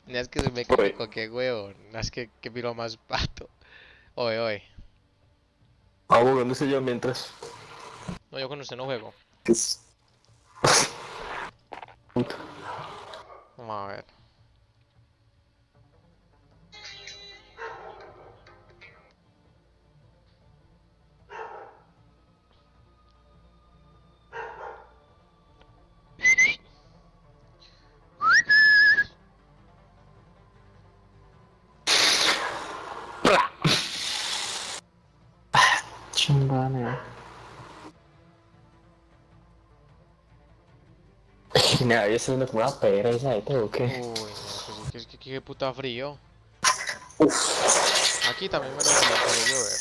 No es que se me Oye, con qué huevo. No es que piro más pato. Oye, oye. abogándose yo mientras. No, yo con usted no juego. ¿Qué es? Puta. Vamos a ver. Chimbane. Nada, yo estoy como una pereza de todo, ¿o qué? Uy, no, que sí, que qué puta frío. Uf. Aquí también menos mal empezó a llover.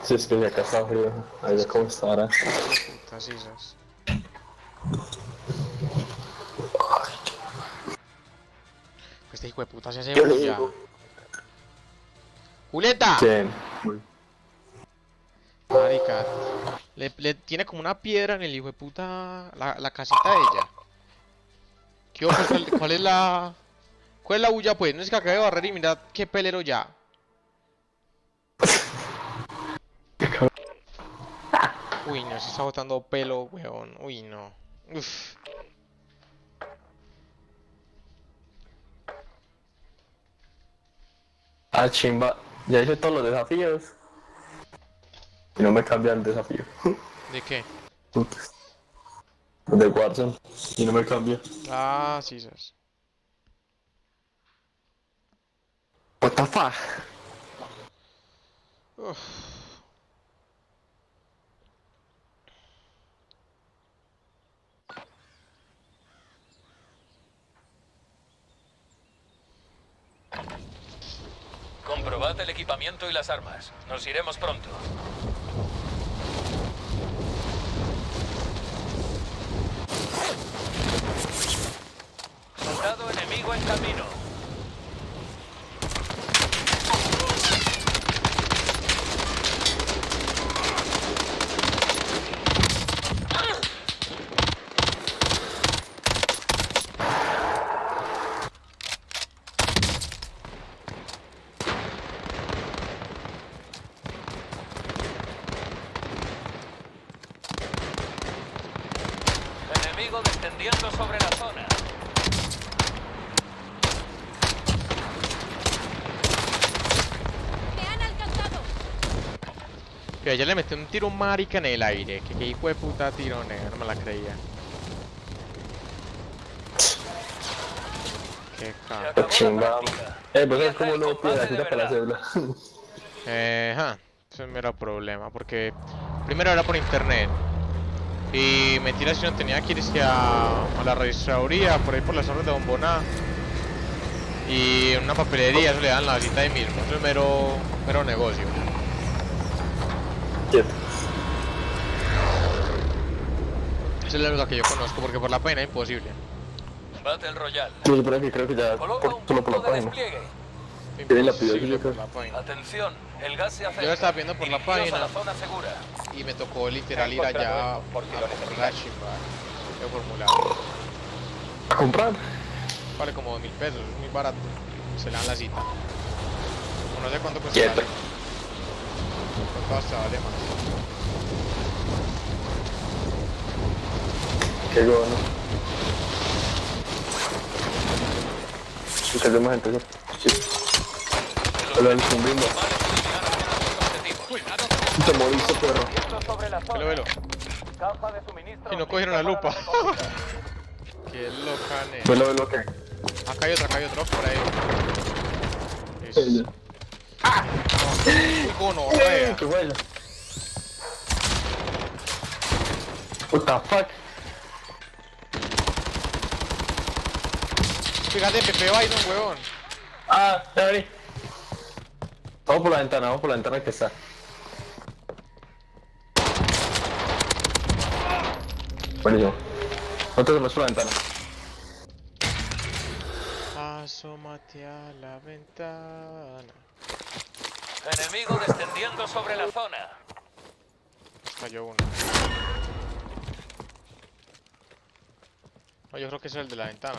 Si es que ya acá está frío. Allá Es cómo que, estará. hijo de puta, sisas. Este hijo de puta se hace Yo le digo. bulla. ¡Julieta! ¿Quién? Marica, le tiene como una piedra en el hijo de puta la casita de ella. ¿Qué, pues, cuál es la... ¿Cuál es la bulla, pues? No es que acabe de barrer y mira qué pelero ya. Uy, no, se está botando pelo, weón. Uy, no. Uf. Ah, chimba. Ya hice todos los desafíos. Y no me cambian el desafío. ¿De qué? Putas. De Warzone. Y no me cambia. Ah, sí, sas. What the fuck? Uf. Comprobad el equipamiento y las armas. Nos iremos pronto. Soldado enemigo en camino. Enemigo descendiendo sobre la zona. ¡Me han alcanzado! Que ella le metió un tiro marica en el aire. Que hijo de puta tiro, negro. No me la creía. Qué Se cago. acabó la Chimba. práctica. Pues es Empieza como el no pide combate de cita para la verdad. cédula. Ese es mero problema. Porque primero era por internet. Y mentira si no tenía que irse a la registraduría, por ahí por las horas de Bomboná. Y en una papelería, eso le dan la cita ahí mismo. Eso es mero negocio. Quieto. Esa es la única que yo conozco, porque por la página es imposible. Battle Royale. Yo por aquí creo que ya Coloca un solo por punto la de página. despliegue. Tienen la pidió yo Imposible creo. por la página. Atención, el gas se acerca. Yo la estaba viendo por la Dirigidos página. a la zona segura. Y me tocó literal ir allá a por la chimba. El formulario. ¿A comprar? Vale como 2000 pesos, es muy barato. Se le dan la cita. O no sé cuánto cuesta la Quieto. cita. ¿Cuánto hasta vale más? Qué bueno. Que hacemos gente, sí. Lo del zumbindo. Te moriste, perro. Sobre la Velo, zona. velo. Caja de suministro. Y no cogieron la lista para lupa. recogida. Qué loca, Velo que. Acá hay otro por ahí. Es... Ella. Uy, gonorrea. ¡Qué bueno! What the fuck? Fíjate, Pepe Biden, huevón. Ah, ya vení. Vamos por la ventana que está. Buenísimo. Nosotros vamos por la ventana. Asómate a la ventana. Enemigo descendiendo sobre la zona. Cayó uno. No, yo creo que es el de la ventana.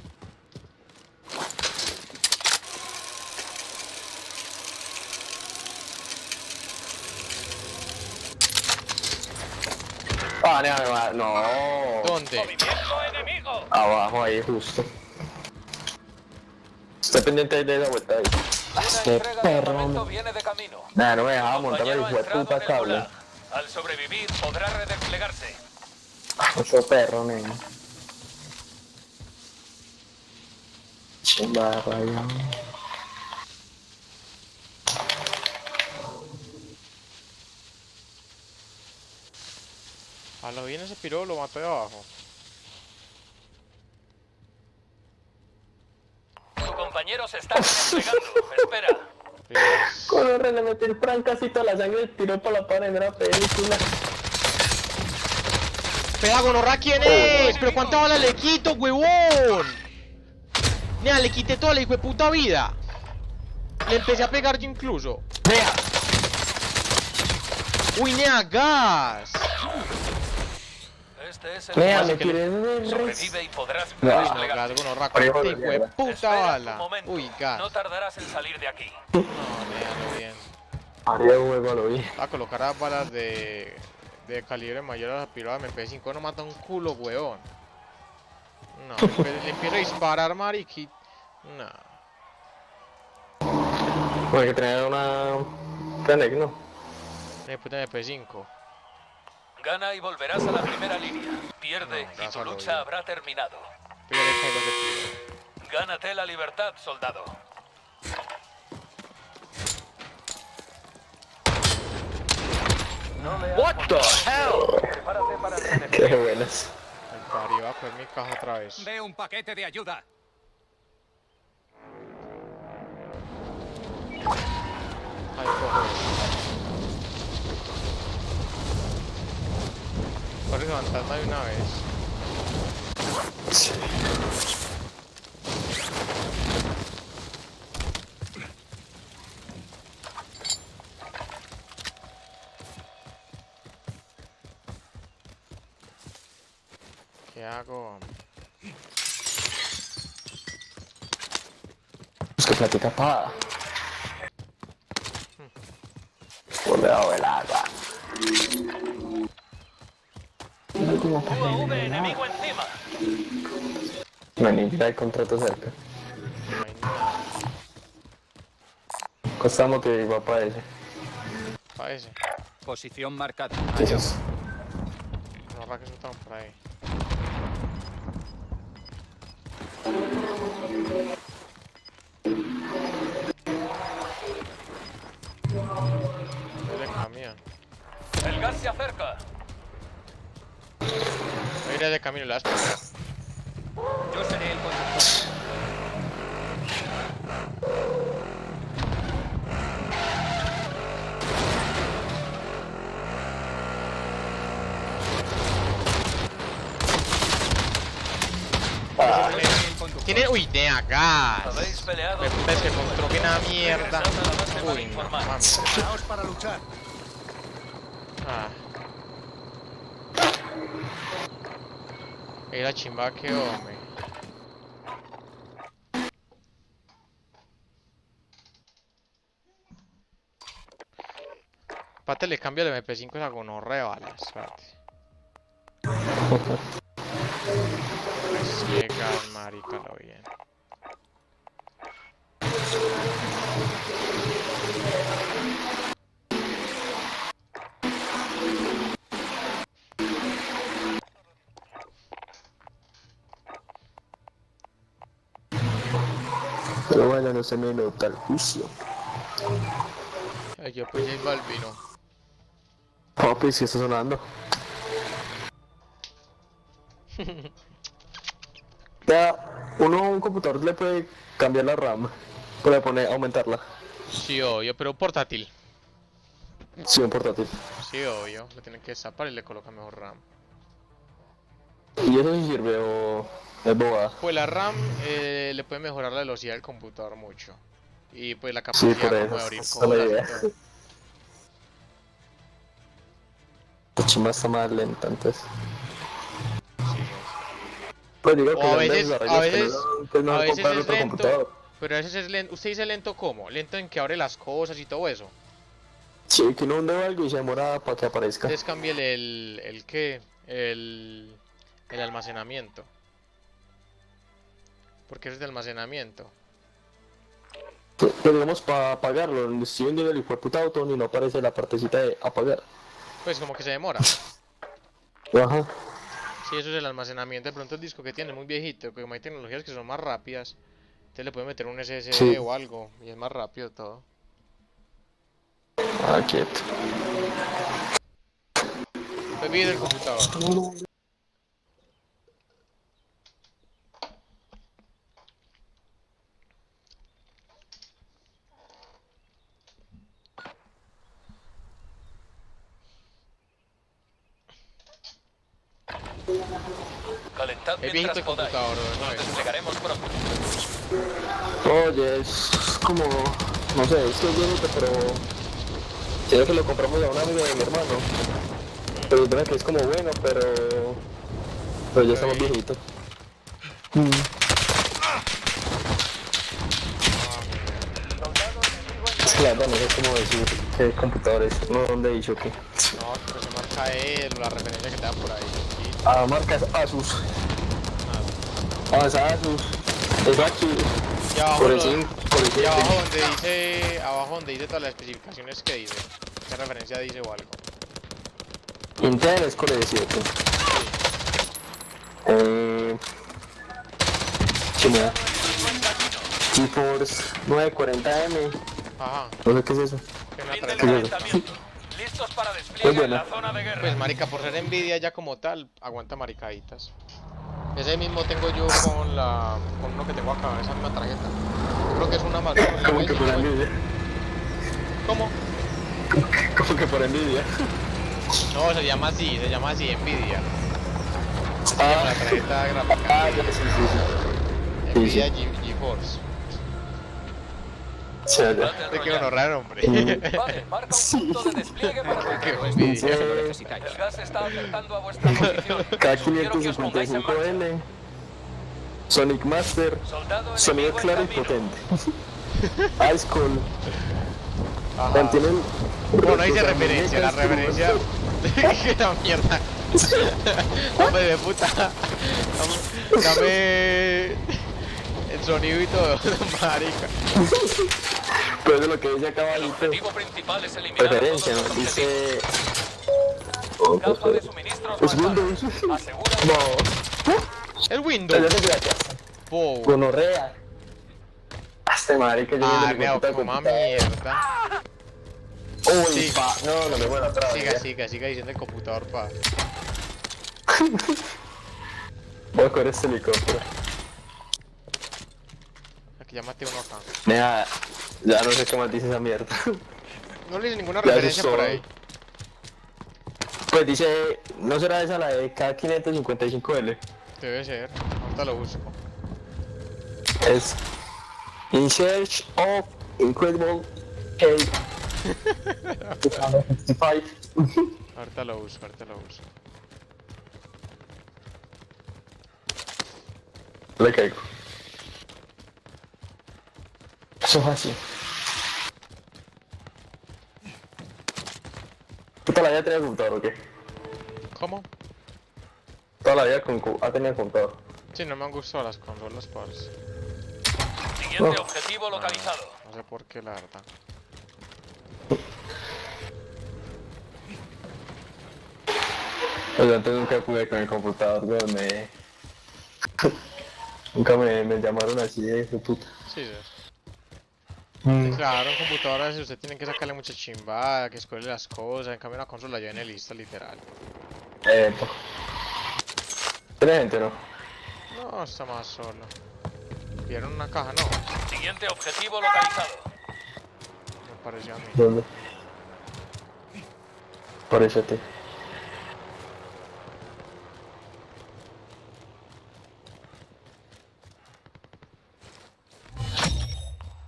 No. ¿Dónde? ¡Movimiento enemigo! Abajo ahí justo. Estoy pendiente ahí de esa vuelta ahí. Una Este entrega de perro, armamento hombre. viene de camino. Nah, no me dejaba Tu montar el compañero ha hijo de entrado puta en el cable. gulag. Al sobrevivir podrá redesplegarse. Mucho perro, nene. Chimba, rayo. A lo bien ese piro lo mató de abajo. Tu compañero se está redesplegando. Espera. Pilas. Corre, le metí el francasito a la sangre y tiró para la pared en una película. ¡Pega gonorra! ¿Quién es? ¿Pero cuántas balas le quito, huevón? Nea, le quité toda la hijo de puta vida. Le empecé a pegar yo incluso. ¡Vea! ¡Uy, nea, gas! Este es el Vea, gulag. me tiré en el res. Sobrevive y podrás No. Uy, no, redesplegarte. gas, gonorra, Pero hijo cuánta de hijo de mierda. puta Espera tu bala. momento. Uy, gas. No tardarás en salir de aquí. No, nea, lo bien. Haría un juego, lo vi. A colocar las balas de calibre mayor a la pirola MP5 no mata un culo, weón. No, le empiezo a disparar, mariqui. No. Bueno, hay que tener una... Fennec, ¿no? Le puse MP5. Gana y volverás a la primera línea. Pierde No, y tu gásalo lucha bien. habrá terminado. Pero le pego de tiro. Gánate la libertad, soldado. What the hell? Qué buenas. El parió va a coger mi caja otra vez. Ve un paquete de ayuda. Ahí cojo. Corre fantasma de una vez. Sí. ¿Qué hago? Es que platica pa. Por debajo del agua. UAV enemigo encima. No hay ni siquiera hay contrato cerca. No hay nada. Costamos que igual para ese. Parece. Posición marcada. Entonces, No, ra que soltaron por ahí. Dale camión. El gas se acerca. Voy a ir de camino las. Yo seré el conductor. Tiene. Uy, nea, gas. Habéis peleado. Me puta, es que encontró que una mierda. Regresad a la base para Uy, no informar. mames. Preparaos para luchar. Ah. Ey, la chimba que hombre. Pate le cambio el MP5 a gonorrea balas, espérate. Es que gas, marica, lo bien. pero bueno, no se me nota el juicio. Ay, yo pues ya iba al vino. Papi, si está sonando. Ya, uno a un computador le puede cambiar la RAM. Puede poner, aumentarla. Sí, obvio, pero portátil. Sí, un portátil. Sí, obvio. Le tienen que destapar y le coloca mejor RAM. ¿Y eso sí sirve o es bobada? Pues la RAM le puede mejorar la velocidad del computador mucho. Y pues la Sí, capacidad por como eso. de abrir Esa es la cosas idea. y todo. La chimba está más lenta, entonces. Sí, sí. Pues digo O que a son veces- desarrollos a que veces- no a veces comprar es otro lento. computador. Pero a veces es lento. ¿Usted dice lento cómo? Lento en que abre las cosas y todo eso. Sí, que uno hunde algo y se demora para que aparezca. Entonces cambie el que el almacenamiento. Porque eso es de almacenamiento. Pero digamos, para apagarlo, estoy viendo el hijo de puta botón y no aparece la partecita de apagar. Pues como que se demora. Ajá. Sí, eso es el almacenamiento. De pronto el disco que tiene es muy viejito, que como hay tecnologías que son más rápidas, entonces le puede meter un SSD Sí. o algo y es más rápido todo. Ah, quieto. Pues viene el computador. Calentad Es mientras viejito el podáis. computador, ¿no? Nos desplegaremos pronto. Oye, es como... No sé, esto es bonito, pero... Creo que lo compramos a una amiga de mi hermano. Pero creo que es como bueno, pero ya estamos viejitos. Es que la verdad no sé cómo decir qué computadores, no dónde he dicho que. No, pero se marca la referencia que te da por ahí. Sí. Ah, marcas Asus. Ah, es Asus. Es aquí. Y abajo, Por el lo- 5, por el 7. y abajo donde dice todas las especificaciones que dice. ¿Qué referencia dice o algo? Intel es Core 7. China. GeForce 940M. Ajá, No sé qué es eso. que una Fin del tarjeta. calentamiento. Listos para Muy despliegue en buena. la zona de guerra. Pues marica, por ser Nvidia ya como tal, aguanta maricaditas. Ese mismo tengo yo con uno que tengo acá, esa misma tarjeta. Yo creo que es una más. ¿No? Como que por envidia. ¿Cómo? Como que por envidia. No, se llama así, Nvidia. Se llama la tarjeta gráfica. Ah, ya, sí, sí. Nvidia GeForce. Sí, ya. Battle Te quedó Royale. raro, hombre. Vale, marca un punto de despliegue para Qué protegeros. Nvidia. El gas se está acercando a vuestra posición. Sugiero que os pongáis en marcha. K555L. Sonic Master. Soldado Sonido enemigo en claro y camino. potente. Ice Cold. Ajá. Mantienen. Bueno, ahí se o sea, referencia, la muñecas, referencia. ¡Qué la mierda! Hombre de puta. Dame el sonido y todo, marica. Pero eso es lo que dice acá El abajito. objetivo principal es eliminar a todos Referencia, los ¿no? objetivos. Dice. Capa de suministros Es más Windows. alta. Asegura No. El Pero Windows. ya se gracias. Po. Gonorrea. Hasta marica, yo Ah, viendo mi veo puta como computadora. mierda. Uy, Sí. pa. No, no me muero otra vez. Siga diciendo el computador, pa. Voy a coger este helicóptero. Aquí ya maté uno acá. Mira, ya no sé qué más dice esa mierda. No le hice ninguna Ya referencia asustó. por ahí. Pues dice, ¿no será esa la de K555L? Debe ser. Ahorita lo busco. Es In Search of Incredible K 255. Ahorita lo busco. Le caigo. Eso es así. ¿Tú toda la vida tenías computador o qué? ¿Cómo? Toda la vida ha tenido computador. Sí, no me han gustado las consolas, parce. Siguiente No. objetivo localizado. No sé por qué, la verdad. Pues yo antes nunca pude con el computador, weón, nunca me llamaron así de puta. Sí, sí. Claro, en computadoras usted tiene que sacarle mucha chimbada, que escogerle las cosas. En cambio, una consola ya viene lista, literal. Po. ¿Tiene gente no? No, está más solo. ¿Vieron una caja? No, Siguiente objetivo localizado. me pareció a mí. ¿Dónde? Parece a ti.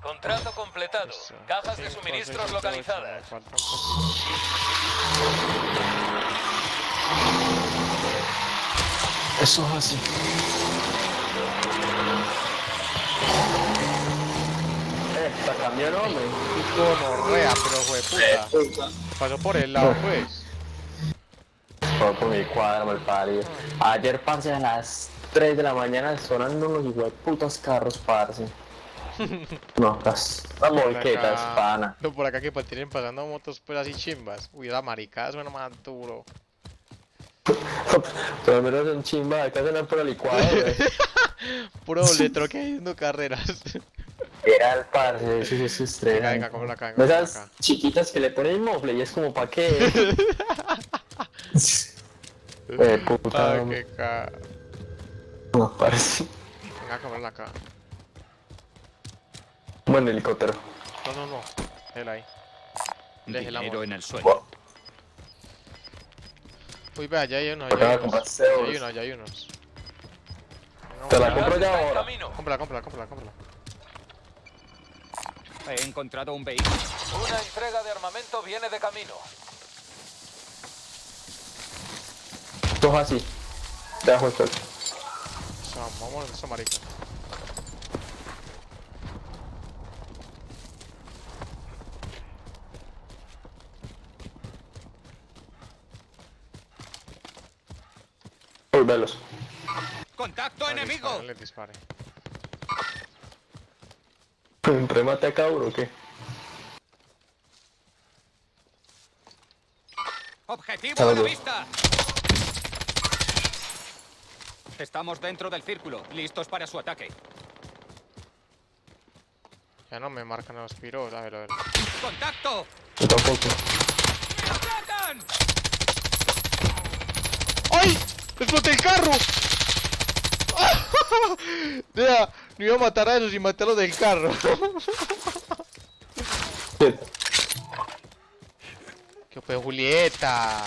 Contrato completado. Eso. Cajas de Cinco, suministros seis, ocho, localizadas. me falta un poquito. Eso es así. Está cambiando, hombre. Gonorrea, pero fue puta. Pasó por el lado, pues. todo por mi cuadra, mal parido. Ayer, parce, a las 3 de la mañana sonando unos hijueputos carros, parce. No, las molquetas, pana. No, por acá que tienen pasando motos pues así chimbas. Uy, la maricada suena más duro. Pero al menos son chimba, acá suenan por la licuadora. Puro boletro que hay haciendo carreras. Era el parce, eso es Venga, estrella. venga, cómprala acá, De cómprala esas acá. chiquitas que le ponen mofle y es como pa' qué. Puta. Ah, qué ca... No, parece. Venga, cómprala acá. Buen helicóptero. No, no, no. Déjala ahí. Deje la Dinero moto. en el suelo. Wow. Uy, vea, ya hay unos, Acá ya hay la unos. compraste Ya vos. hay unos, ya hay unos. No, Te la ya. compro ya Está en ahora. camino. Cómprala, cómprala, cómprala, cómprala. He encontrado un vehículo. Una entrega de armamento viene de camino. Coja así. Te dejo esto. O sea, vamos a esa marica. Uy, velos. ¡Contacto enemigo! No le dispare. ¿Remate acá, bro, o qué? ¡Objetivo a Salud. la vista! Estamos dentro del círculo, listos para su ataque. Ya no me marcan los piros, a ver, a ver. ¡Contacto! Yo tampoco. ¡Me atacan! ¡Ay! ¡Exploté el carro! Vea, no iba a matar a esos y maté a los del carro. ¡Qué fue Julieta!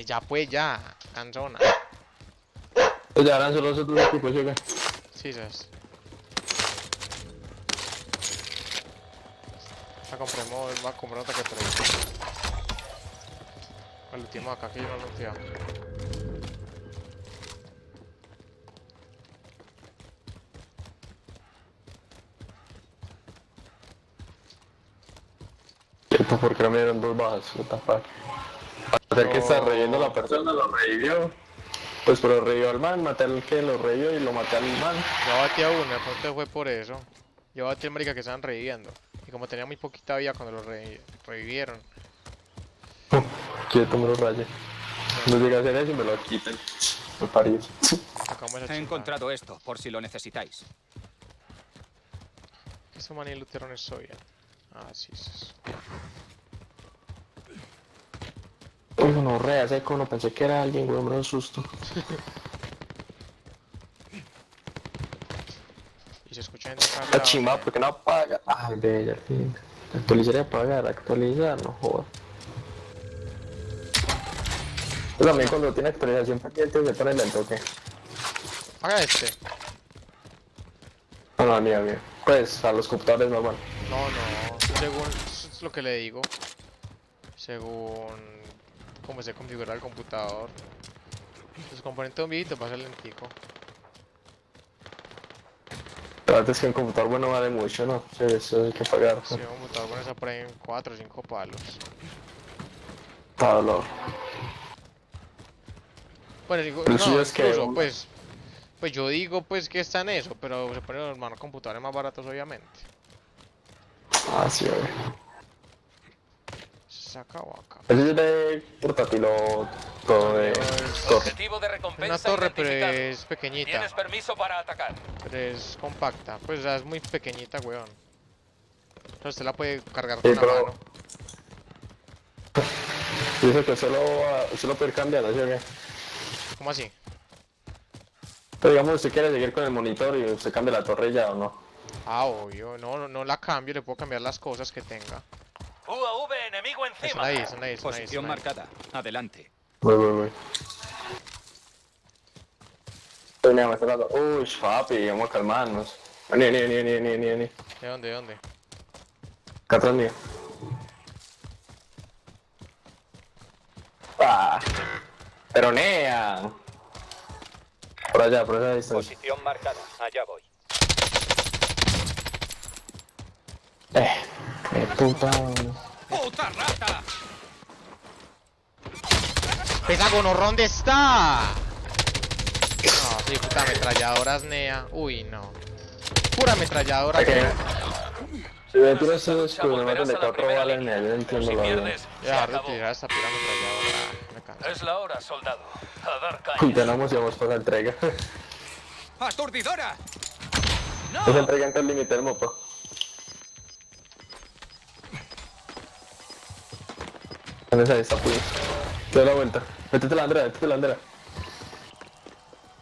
Ya pues, ya. Canzona. Pues ya eran solo los otros equipos, ¿sí o qué? Sí, sabes. La compremos, va a comprar otra que por ahí. El último acá que yo no lo entiendo. ¿Por qué no me dieron dos bajas? What the fuck. Hacer que está reviviendo la persona, lo revivió. Pues pero revivió al man, maté al que lo revivió y lo maté al man. Yo batí a uno, de pronto fue por eso. Yo batí al marica que estaban reviviendo. Y como tenía muy poquita vida cuando lo revivieron. Quieto, me lo raye. No llega a hacer eso y me lo quitan. Me parió. Sacamos esa He chingada. encontrado esto, por si lo necesitáis. Eso maní luterones soy. Ah, sí, sí. Uy, no, rea, seco, no pensé que era alguien, güey, me da un susto. Y se escucha gente acá al La lado. chimba, ¿por qué no apaga? Ay, bella, fin. Actualizar y apagar, actualizar, no jodas. Pues también cuando tiene actualización pendiente se pone lento, ¿o qué? Haga este. No, no, mía. Pues a los computadores normal. No, no. Según eso es lo que le digo. Según cómo se configura el computador. Los componentes un viejito pasa lentico. Pero antes que un computador bueno vale mucho, ¿no? Sí, eso hay que pagar. Si un computador bueno se por ahí en 4 o 5 palos. Pablo. Bueno, digo, Pero no, sí es que incluso, un- pues yo digo pues que está en eso, pero se ponen los manos computadores más baratos obviamente. Ah, sí, güey. Se acabó acá. Ese es de portátil o todo de torre. Objetivo de recompensa Una torre pero identificado. es pequeñita, Tienes permiso para atacar. pero es compacta, pues o sea, es muy pequeñita, weón. Entonces usted la puede cargar Sí, con la pero- mano. Dice que solo puede ir cambiando, ¿sí o qué? ¿Cómo así? Pero digamos, usted quiere seguir con el monitor y usted cambia la torre ya o no. Ah, obvio, no la cambio, le puedo cambiar las cosas que tenga. UAV enemigo Están encima. ahí, están ahí, están ahí. Posición están ahí. marcada. Adelante. Voy. Mira, me está dando. Uy, papi, vamos a calmarnos. Ni. ¿De dónde, de dónde? Acá atrás mío. Ah, pero nea. Por allá, por esa distancia. Posición marcada. Allá voy. Qué puta. ¡Puta rata! ¡Esa gonorra dónde está! No, sí, puta ametralladoras, Nea. Uy, no. Pura ametralladora. Ok. Si me tiras Esa esos lucha problemas volverás de a la 4 primera balas, línea. yo entiendo Si lo bien. pierdes, Voy a se dejar de acabó. tirar esta pura ametralladora. Me canso. Es la hora, soldado. A dar Uy, caña. tenemos y vamos por la entrega. ¡Aturdidora! Esa entrega antes del límite del mapa. ¿Dónde está esta puya? Te doy la vuelta. Métete la bandera, métete la bandera.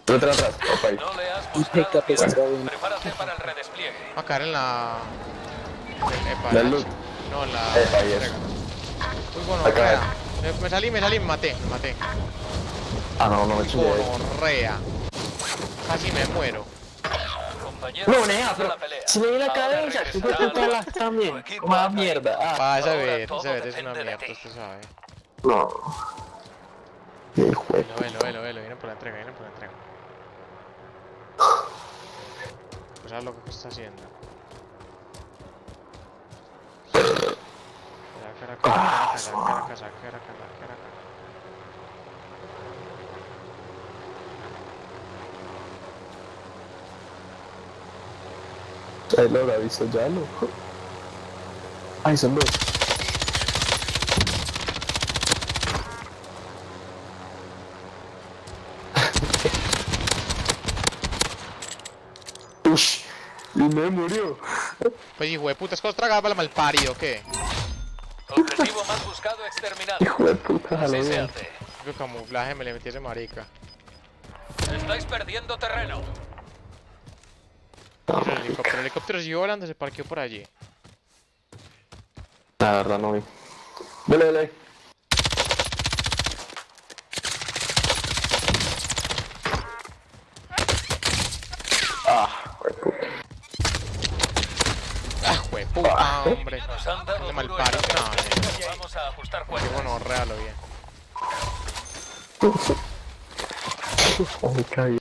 Métete atrás, opa ahí. No le has Y buscado pick up tiempo. strong. Prepárate para el redespliegue. Va a caer en la... Epa, Del la- loot. No, en la... Epa, ahí es. entrega. Uy, bueno, Acá. rea. Me salí, me maté. Ah, no, no me chingué. Gonorrea. Casi me muero. Compañeros, No, comienza Nea, pero la pelea. si me di la Ahora cabeza, tú regresará te al putas bar. también. Tu equipo Más ha caído. mierda. Ah, Vas a Ahora ver, todo ese es una depende de mierda, ti. usted sabe. no. Hijo de... Velo, vienen por la entrega. Pues sabes lo que está haciendo. Caraca. Ahí lo habrá visto ya, ¿no? Ay, son dos. Ush, y me murió. Pues hijo de puta, es que os tragaba para el malparido, ¿qué? Objetivo más buscado exterminado. Hijo de puta, Así jalo se bien. hace. Qué camuflaje me le metí a ese marica. Estáis perdiendo terreno. El helicóptero siguió volando, se parqueó por allí. La verdad no vi. Vele. Ah, joder, puta. Ah, puta, hombre. Nos han dado Ese duro malparido, esta no, vez. Vamos a ajustar Qué cuentas. bueno, réalo bien. Ay, caí.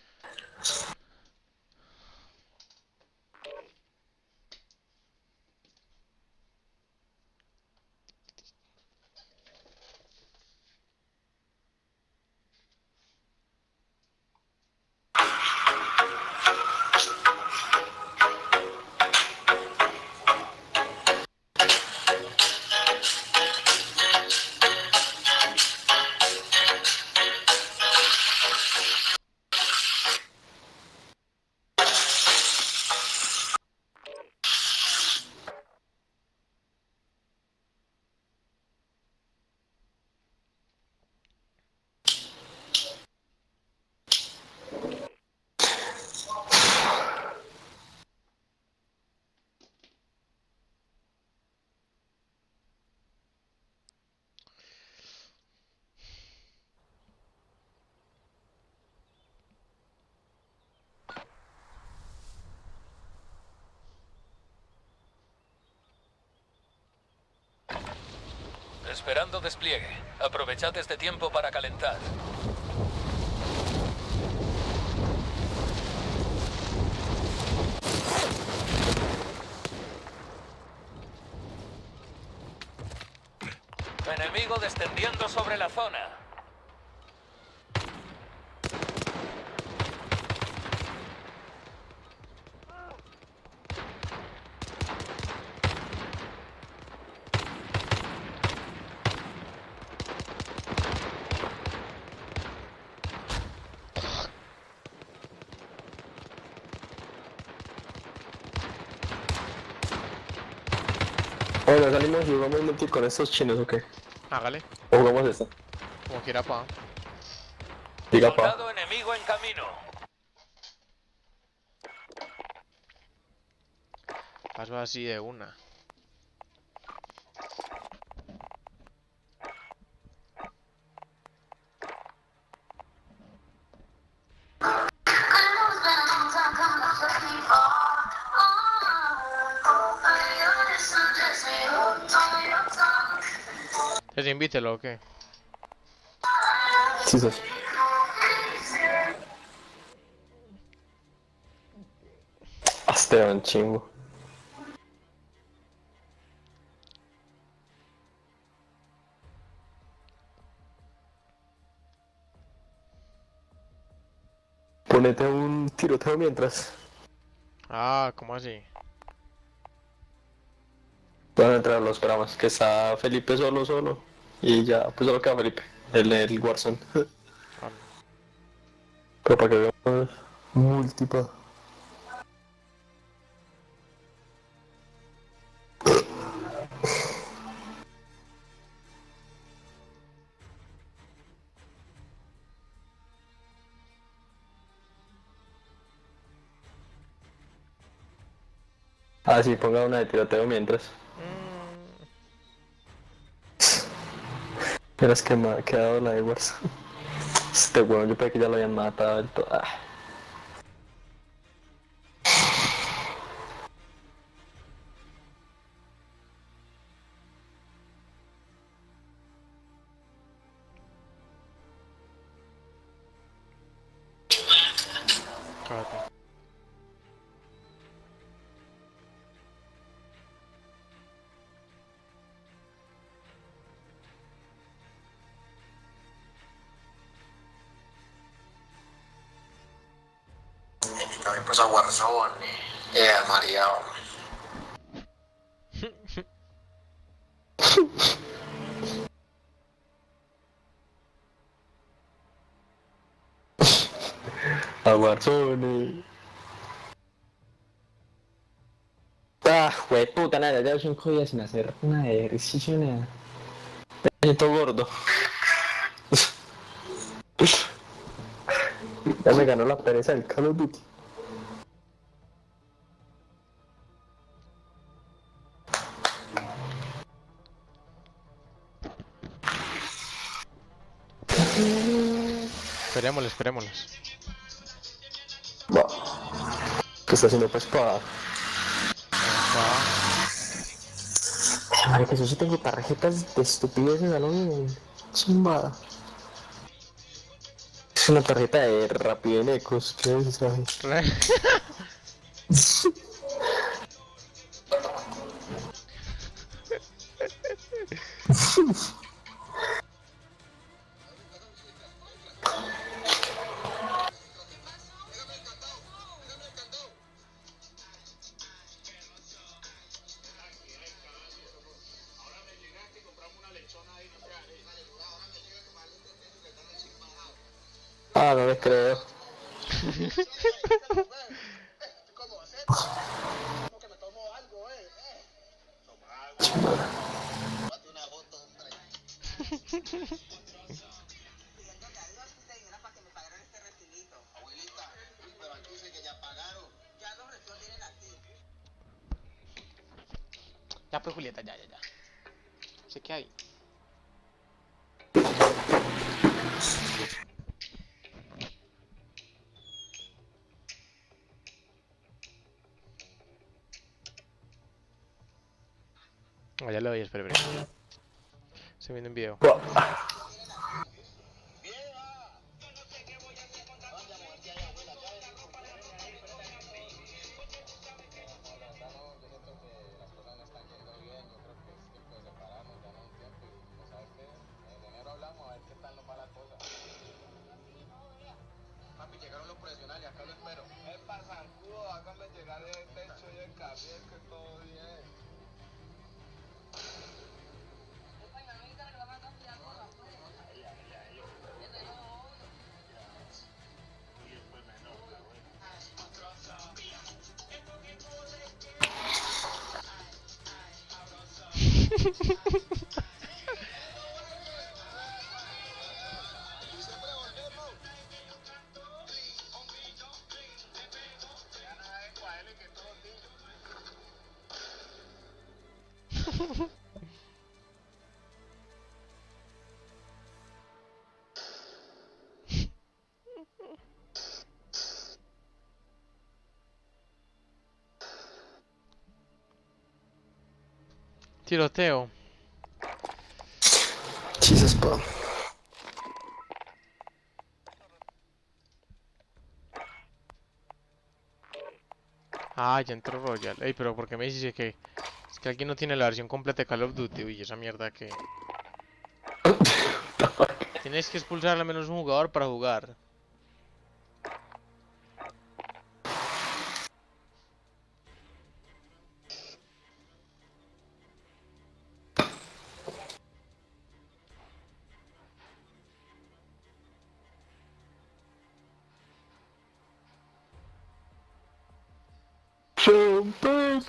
Esperando despliegue. Aprovechad este tiempo para calentar. Enemigo descendiendo sobre la zona. Oye, salimos y jugamos multi con estos chinos, ¿o qué? Hágale, ¿O jugamos esta? como quiera, pa. Diga, pa. Soldado enemigo en camino. Paso así de una. ¿Les invítelo o qué? Sí, sos. Esteban, chingo. tiroteo mientras. Ah, ¿cómo así? Van a entrar los programas, que está Felipe solo. Y ya, pues solo queda Felipe, el Warzone. Ah, Pero para que veamos múltiple. Ah, sí, ponga una de tiroteo mientras. mm, Pero es que me ha quedado la de Warzone. Este huevón, yo pensé que ya lo habían matado del todo. Ah. cállate. También pues a Warzone. María. A Warzone. Ah, puta, nada, ya 5 días sin hacer nada de ejercicio, nada. Me siento gordo. Ya me ganó la pereza del Call of Duty. Esperémosles. Va. ¿Qué está haciendo pues para...? Acá. Madre, que yo sí tengo tarjetas de estupideces, ¿no? Chimba. Es una tarjeta de Rapidinecos, ¿qué es eso? Re- Ah, no les creo. Ya pues Julieta, ya. Sé que hay. Ah, ya lo doy, espera. Estoy viendo un video. Tiroteo. Jesus, pa. Ah, ya entró Royal. Ey, pero ¿por qué me dice que... Es que alguien no tiene la versión completa de Call of Duty? Uy, esa mierda que... Tienes que expulsar al menos un jugador para jugar. Champán.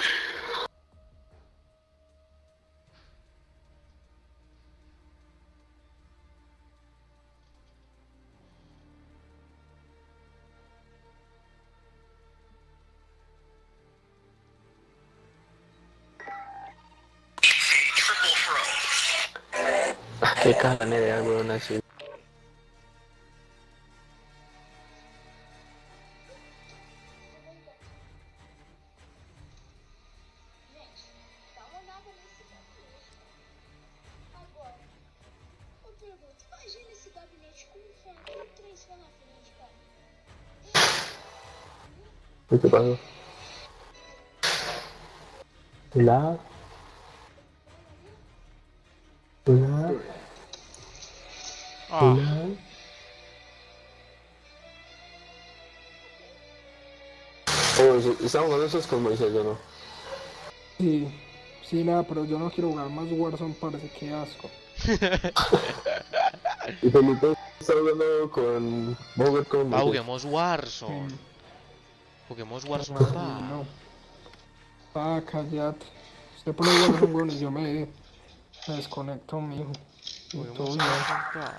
Qué carne de algo así. Dá uma olhada nesse gabinete. Agora, eu pergunto, imagina esse gabinete com um fã com 3 fãs na frente, cara. ¿Qué te pasó? Hola. Hola. Ah, Hola. Oh, estamos jugando esos con Moisés, ¿o no? Sí, sí, nada, pero yo no quiero jugar más Warzone, parece que asco. Y Felipe está jugando con Mover con va, Moisés. juguemos Warzone. Juguemos Warzone, pa. No, cállate. Usted pone Warzone, weón, y yo me desconecto, mijo. Y todo Juguemos bien. Warzone, pa.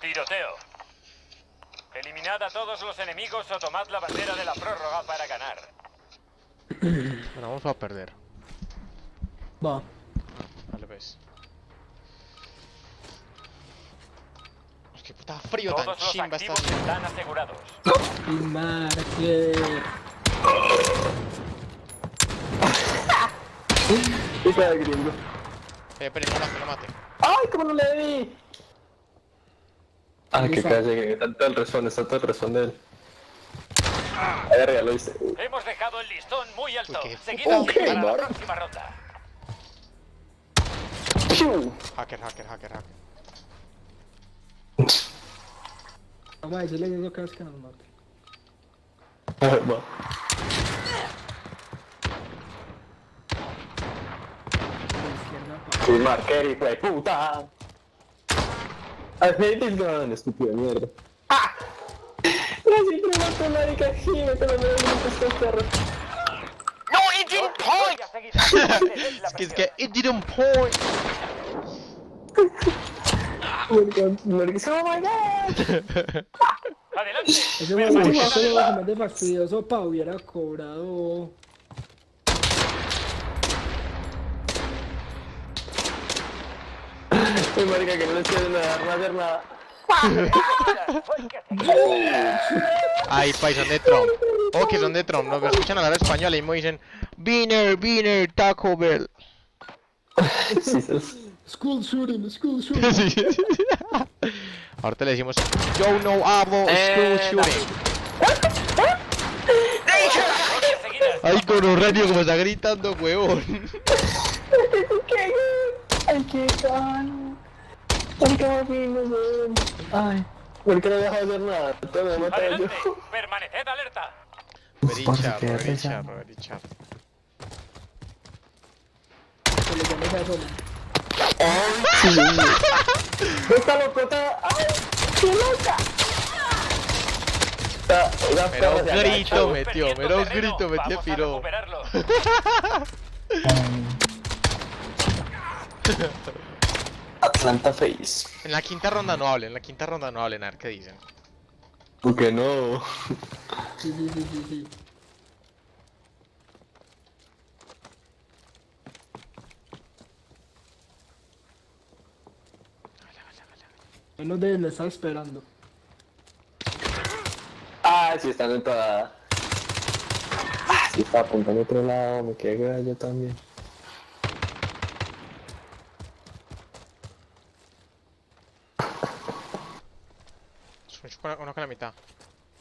Tiroteo. Eliminad a todos los enemigos o tomad la bandera de la prórroga para ganar. Bueno, vamos a perder. Va. Vale, pues. Es que puta frío Todos tan los chimba activos esta. están asegurados. Y marque. Hija de gringo. Espera, no la mate. ¡Ay, cómo no le di! Ah, qué Lisa. calle, que está todo el resón de él. Ahí arriba lo hice. Hemos dejado el listón muy alto. Uy, qué Seguid Ok, así para la Mark. próxima ronda. ¡Piu! Hacker. Vamos a decirle eso cada vez que nos mate. Va. De izquierda, pa. Full marker, hijo de puta. I hate this gun, estúpido de mierda. ¡Ah! No siempre mato marica, sí, me te lo veo en estos perros. ¡No, it didn't point! Es que it didn't point. Marica, oh my god. ¡Adelante! Ese Permaneced Warzone alerta. solo se me de fastidioso, pa, hubiera cobrado. Ay, marica, que no les quieren dar, no hacer nada. Ay, país, son de Trump. Oh, que son de Trump. Nos escuchan hablar español y me dicen Wiener, Taco Bell. Sí, sí. School shooting, school shooting. Sí. Ahorita le decimos yo no hablo school shooting. Seguidas. Ay, con radio como está gritando, huevón. Ay, qué can. Marica, no. Ay, marica, no deja de hacer nada. Todo me mata yo. Adelante. Permaneced alerta. Very charro. Que le llames a eso, Esta locota. ¡Ay! ¡Qué loca! Mero grito metió, Perdiendo mero terreno. grito metió, Vamos a piro. recuperarlo. Atlanta Face. En la quinta ronda no hablen, a ver qué dicen. ¿Por qué no? Sí. Él no debe estar esperando. Ah, sí, están en toda. Ah, sí, está apuntando a otro lado, me quedé yo también. Uno con la mitad.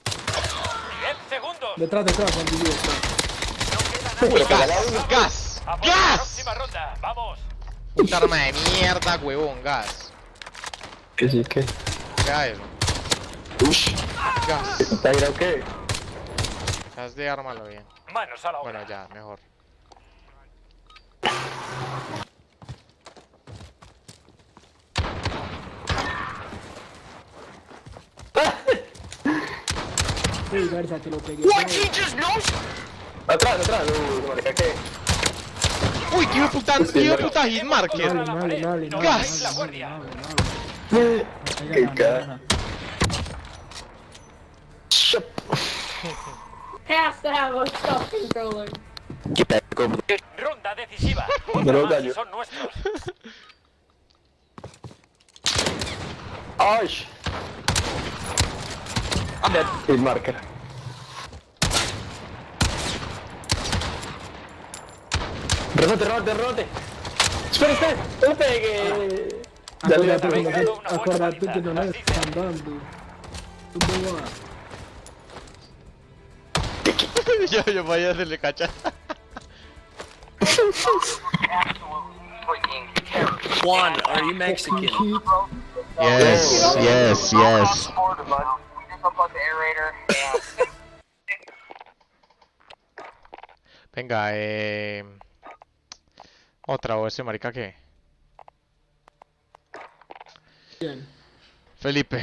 10 segundos. Detrás, Juan Didier, detrás. No queda nada. Gas. A por la próxima ronda. Vamos. Puta arma de mierda, huevón, gas. Que sí, que. Vea eso. Ush. Gas. ¿Está tirado qué? Gas de ármalo bien. Manos a la obra. Bueno, ya, mejor. Uy, Garza, te lo pegué. Atrás, atrás. Marica, ¿qué? Uy, qué puta hitmarker. Dale, dale, No dale, gas. la dale, guardia. dale, dale. Qué Dale, cara. dale. Has to have a stop controller. Ronda decisiva. No Otra lo más daño. y son nuestros. ¡Ay! El marker. Rebote. Espera, no me pegue. Dale, Acuérdate que dale. no- acuérdate que no nos están dando. Tú boba. Yo vaya a hacerle cacha. Juan, are you Mexican? Yes, yes, yes. Venga, otra o ese marica que. Bien. Felipe.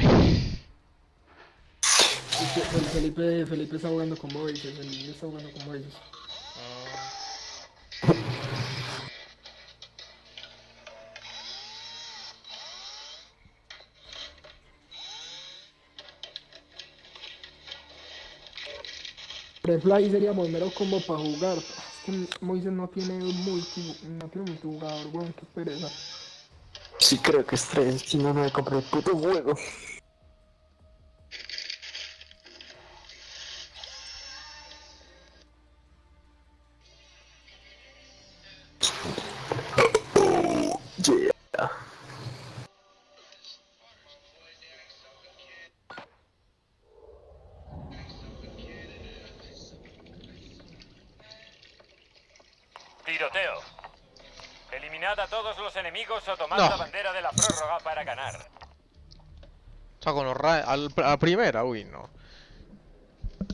Felipe está jugando con Moises. El niño está jugando con Moises. Por ejemplo, ahí seríamos mero combo para jugar. Es que Moises no tiene multijugador, weón, qué pereza. Sí, creo que es 3. Si no, no me compré el puto juego. Yeah. Tiroteo. Eliminad a todos los enemigos o tomad No. la bandera de la prórroga para ganar. O sea, con los a la primera, uy, no.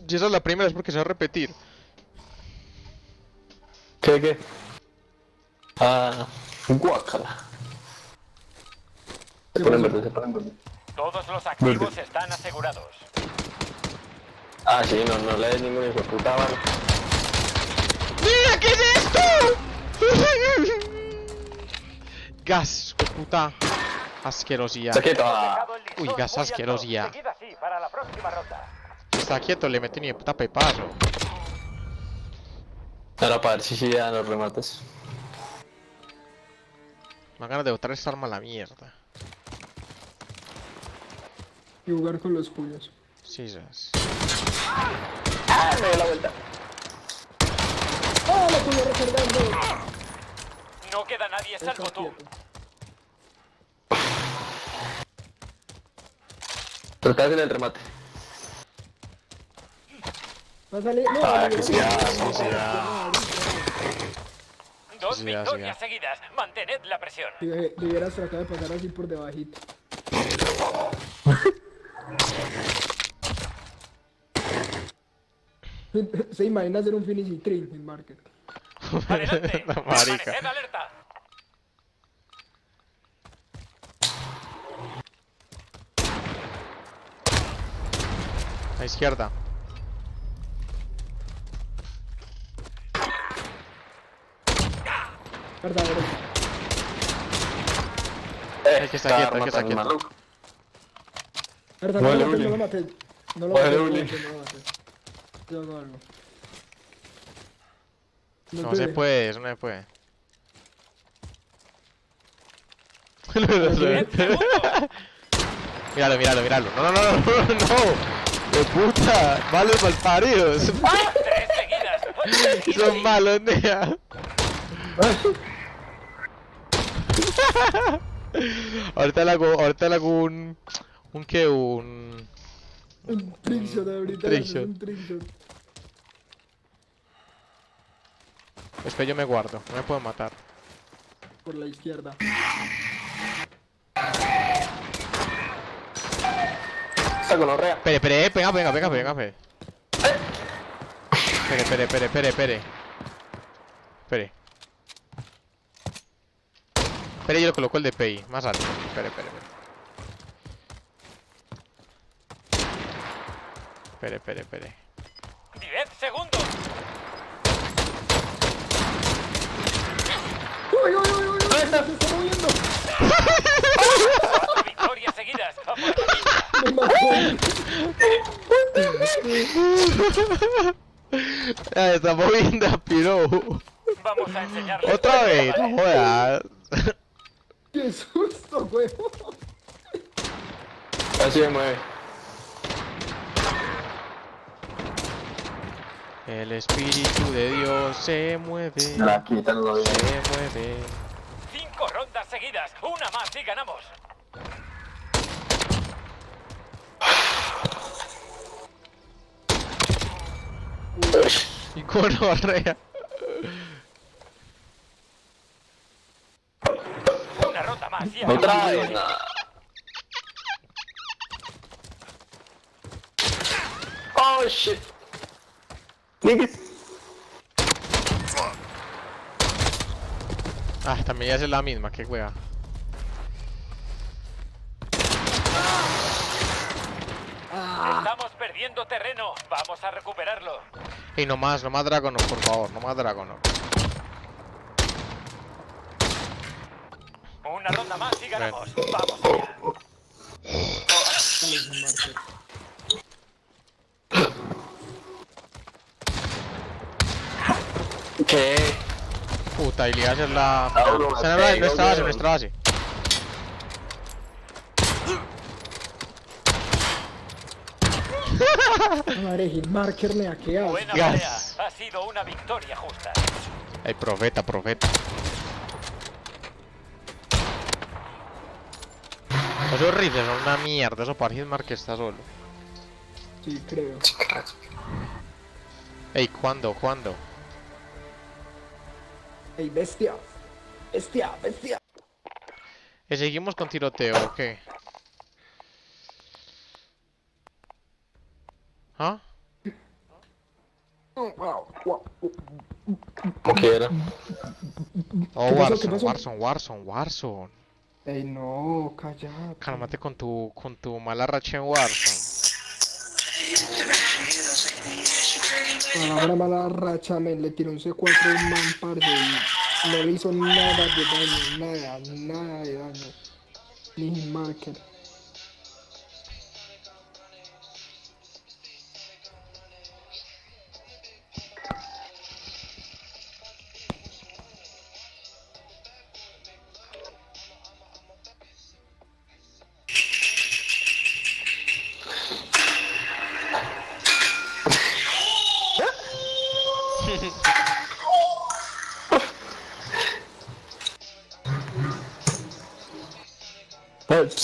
Si esa es la primera es porque se va a repetir. ¿Qué? Ah, guácala. Se ponen verde. Todos los activos están asegurados. Ah, sí, no le des ningún hijo de puta mano. ¡Mira qué es esto! Gas, hijo de puta. Asquerosidad. Está quieto. Dejado el listón Uy, gas muy alto. asquerosidad. Seguid así para la próxima ronda. Si está quieto, le metí ni de puta pepazo. Ahora para ver si dan los remates. Me dan ganas de botar esta arma a la mierda. Y jugar con los puños. Sí, ¿sabes? Ah, me dio la vuelta. ¡Ah, la puño recargando! No queda nadie Está salvo tú. quieto. Tratad en el remate. Va a salir. No, Ah, no, que sí, Dos Sí, victorias sí. seguidas. Mantened la presión. Le hubieras tratado de pasar así por debajito. Se imagina hacer un finishing trim en market. Adelante. La marica. Permaneced alerta. A la izquierda. Verdad, verdad. El que está quieto, el que está quieto. Maluco. Verdad, Vale, no Uli. lo mates. No lo Vale, mates, Uli. no lo mates. Yo hago algo. No te se dejes. puede, eso no se puede. 10 segundos. Míralo. No. De puta, malos malparidos. 3 seguidas. Son malos, nea. ahorita le hago un Un trickshot ahorita. trickshot. Un trickshot. Después yo me guardo, no me puedo matar. por la izquierda. Esta gonorrea. Espere, venga, espere. Espere. Espere, yo le coloco el DPI, más alto. Espere. Espere. 10 segundos. ¡Uy! ¡Se está moviendo! 4 victorias seguidas. A por la quinta. Me mató. Ya está moviendo a piro. Vamos a enseñarles. Otra vez, no jodas. ¡Qué susto, huevo! Así me mueve. El espíritu de Dios se mueve. La quita, no lo vi. Se mueve. 5 rondas seguidas. Una más y ganamos. Y gonorrea. Una ronda más y No trae acabamos. nada. Oh shit. Niggas. Ah, también ya es la misma, qué wea. Estamos perdiendo terreno. Vamos a recuperarlo. Y no más Dragonor, por favor, no más Dragonor. Una ronda más y ganamos. Vamos allá. ¿Qué? Puta, y le haces la... no, Está me en nuestra base, nuestra base. Madre, Hitmarker me ha quedado. Buena Gas. pelea. Ha sido una victoria justa. Ay, profeta. Esos rifles son una mierda, eso para Hitmar que está solo. Sí, creo. Ey, ¿cuándo? ¡Ey, bestia! ¡Bestia! ¿Seguimos con tiroteo o qué? ¿Ah? Como quiera. Oh, ¿Qué pasó? Warzone. ¡Ey, no! ¡Cállate! Cálmate con tu mala racha en Warzone. Ahora mala racha, men, le tiró un C4 a un man, parce, y no le hizo nada de daño, nada de daño. Ni Hitmarker.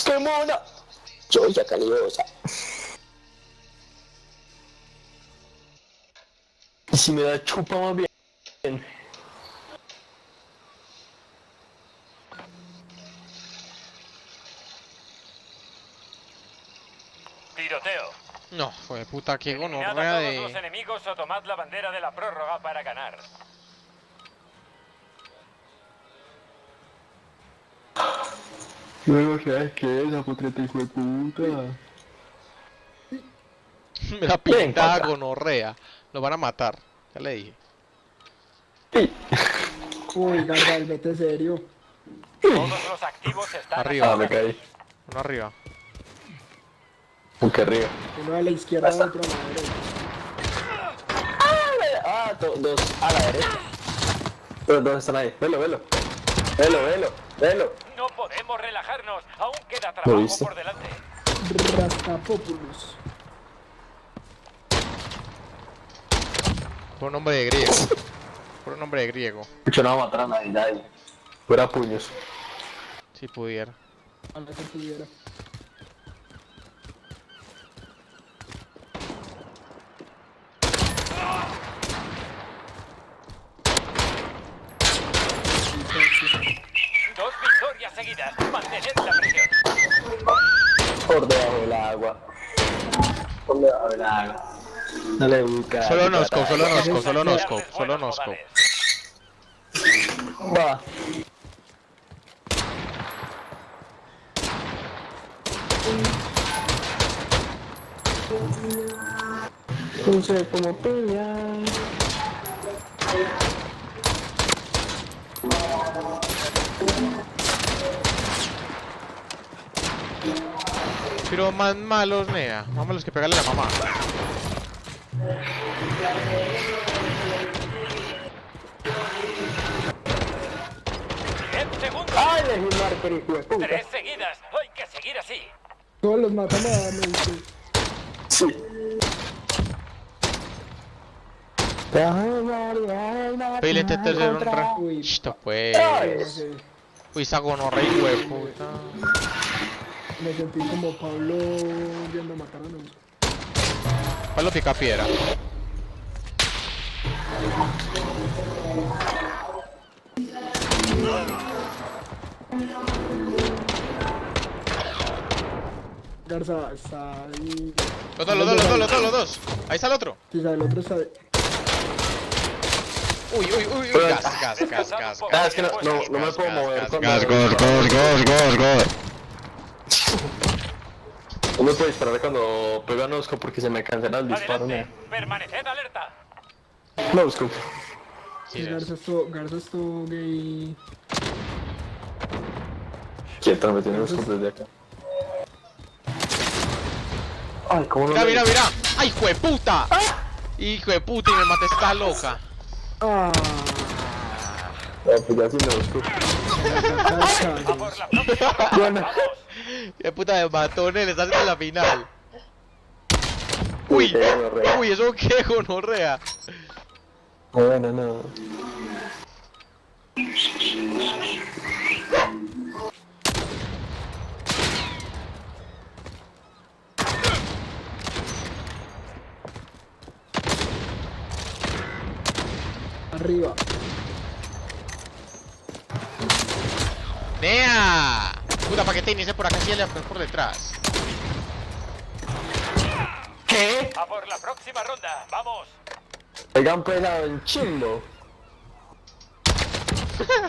¡Qué mona! Joya caliosa. Y si me da chupa más bien. Tiroteo. No, fue de puta, qué Eliminad gonorrea a todos los de... enemigos o tomad la bandera de la prórroga para ganar. Luego, ¿sabes qué es? La potreta hijo de puta. La pintada contra. gonorrea. Lo van a matar, ya le dije. Uy, Gardal, vete serio. Todos los activos están Arriba. Ah, me caí. Uno arriba. Qué río. Uno a la izquierda, otro a la derecha. Dos a la derecha. Pero dos están ahí. Velo. No podemos relajarnos. Aún queda ¿Lo trabajo viste? por delante. Rastapopoulos. Por un nombre de griego. Por un nombre de griego. Yo no voy a matar a nadie. Fuera puños. Si pudiera. A la que pudiera. Varias seguidas. Mantened la presión. Por debajo del agua. Por debajo del agua. No le busca. Solo nosco, solo nosco, solo Darles nosco, solo buenos nosco. modales. Va. No sé cómo pillar. Pero más malos, nea. Más malos que pegarle a la mamá. 10 segundos. ¡Ay, le di un marker, hijo de puta! 3 seguidas. Hay que seguir así. Todos los matan a Messi. Sí. Pílete tercero un ra. Uy, Esto no pues. sé, Uy, esa gonorrea, hijo de puta. me sentí como Pablo yendo a matar a Messi. Pablo Picapiedra. Garza está ahí. Los dos. Ahí está el otro. Sí, sabe, el otro está. Uy. Gas. Ah, es que no me puedo mover. No me puedo disparar cuando pego a Nosco porque se me cancela el disparo. Adelante. Permaneced alerta. Nosco. Sí, Garza es todo gay. Quieto, me tiene Nosco desde acá. Ay, cómo no. Mira. ¡Ay, hijo de puta! Hijo de puta, y me maté esta loca. Ah, No, pues ya sí Nosco. A por la próxima. Bueno. Vamos. Qué puta de matones, le está haciendo la final. Uy, qué gonorrea. uy, eso qué gonorrea. Bueno, no. arriba. ¡Nea! Puta, pa' que te inicie por acá, si le por detrás. ¿Qué? A por la próxima ronda. Vamos. Oigan, pelado en chimbo.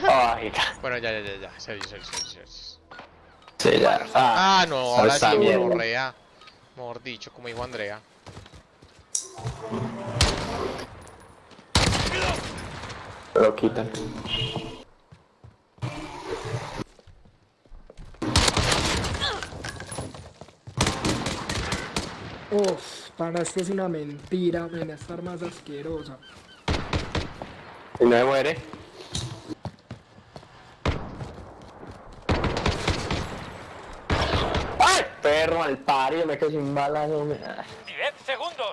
Ay, Bueno, ya. Serio. sí, ya. Ah, no, ahora esa sí, mierda. gonorrea. Mejor dicho, como dijo Andrea. Lo quitan. Uf, para esto es una mentira, ven a estar más asquerosa. Y no me muere. ¡Ay! Perro al pario, me quedo sin balas. No me... 10 segundos.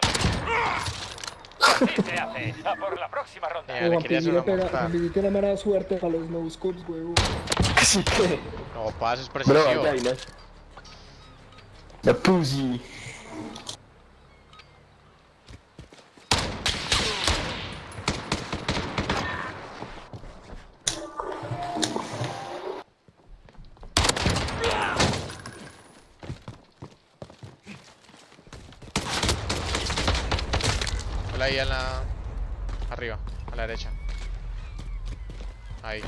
Así se hace. A por la próxima ronda. Le quería hacer una mortal. Juan tiene mala suerte para los no scopes, huevo. Así que... No, pases Bro, precisión. vaya, Inés. La pussy. Hola ahí a la... Arriba, a la derecha. Ahí.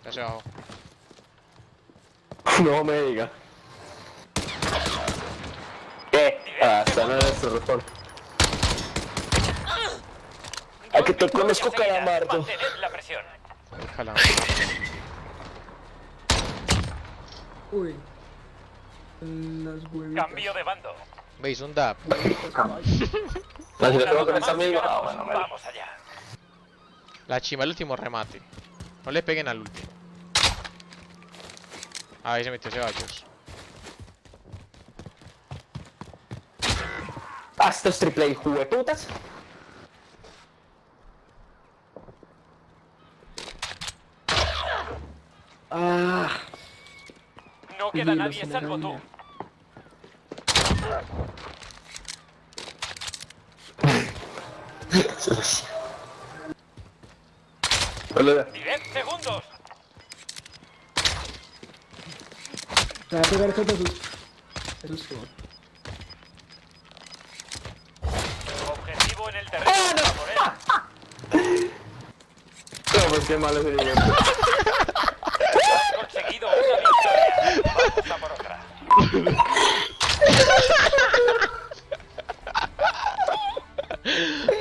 Ya se bajó. No me diga. ¿Qué? Ah, está en nuestro reporte. Hay que tocar los calamardo. Mantened la presión. Déjala. Uy. Las huevitas. Cambio de bando. ¿Veis un dab? No, si lo Una tengo ronda con esta más y misma. Ah, ganamos. bueno, me Vamos allá. La chima, el último remate. No le peguen al último. Ahí se metió Ceballos. Ah, estos triple juguetutas. Ah, No queda Sí, nadie los salvo tú. generales. Hola. 10 segundos. Te va a pegar con sus... Eso es todo. Objetivo en el terreno. Favorece. No, pues qué malo ese nivel. Has conseguido una victoria. Vamos a por otra.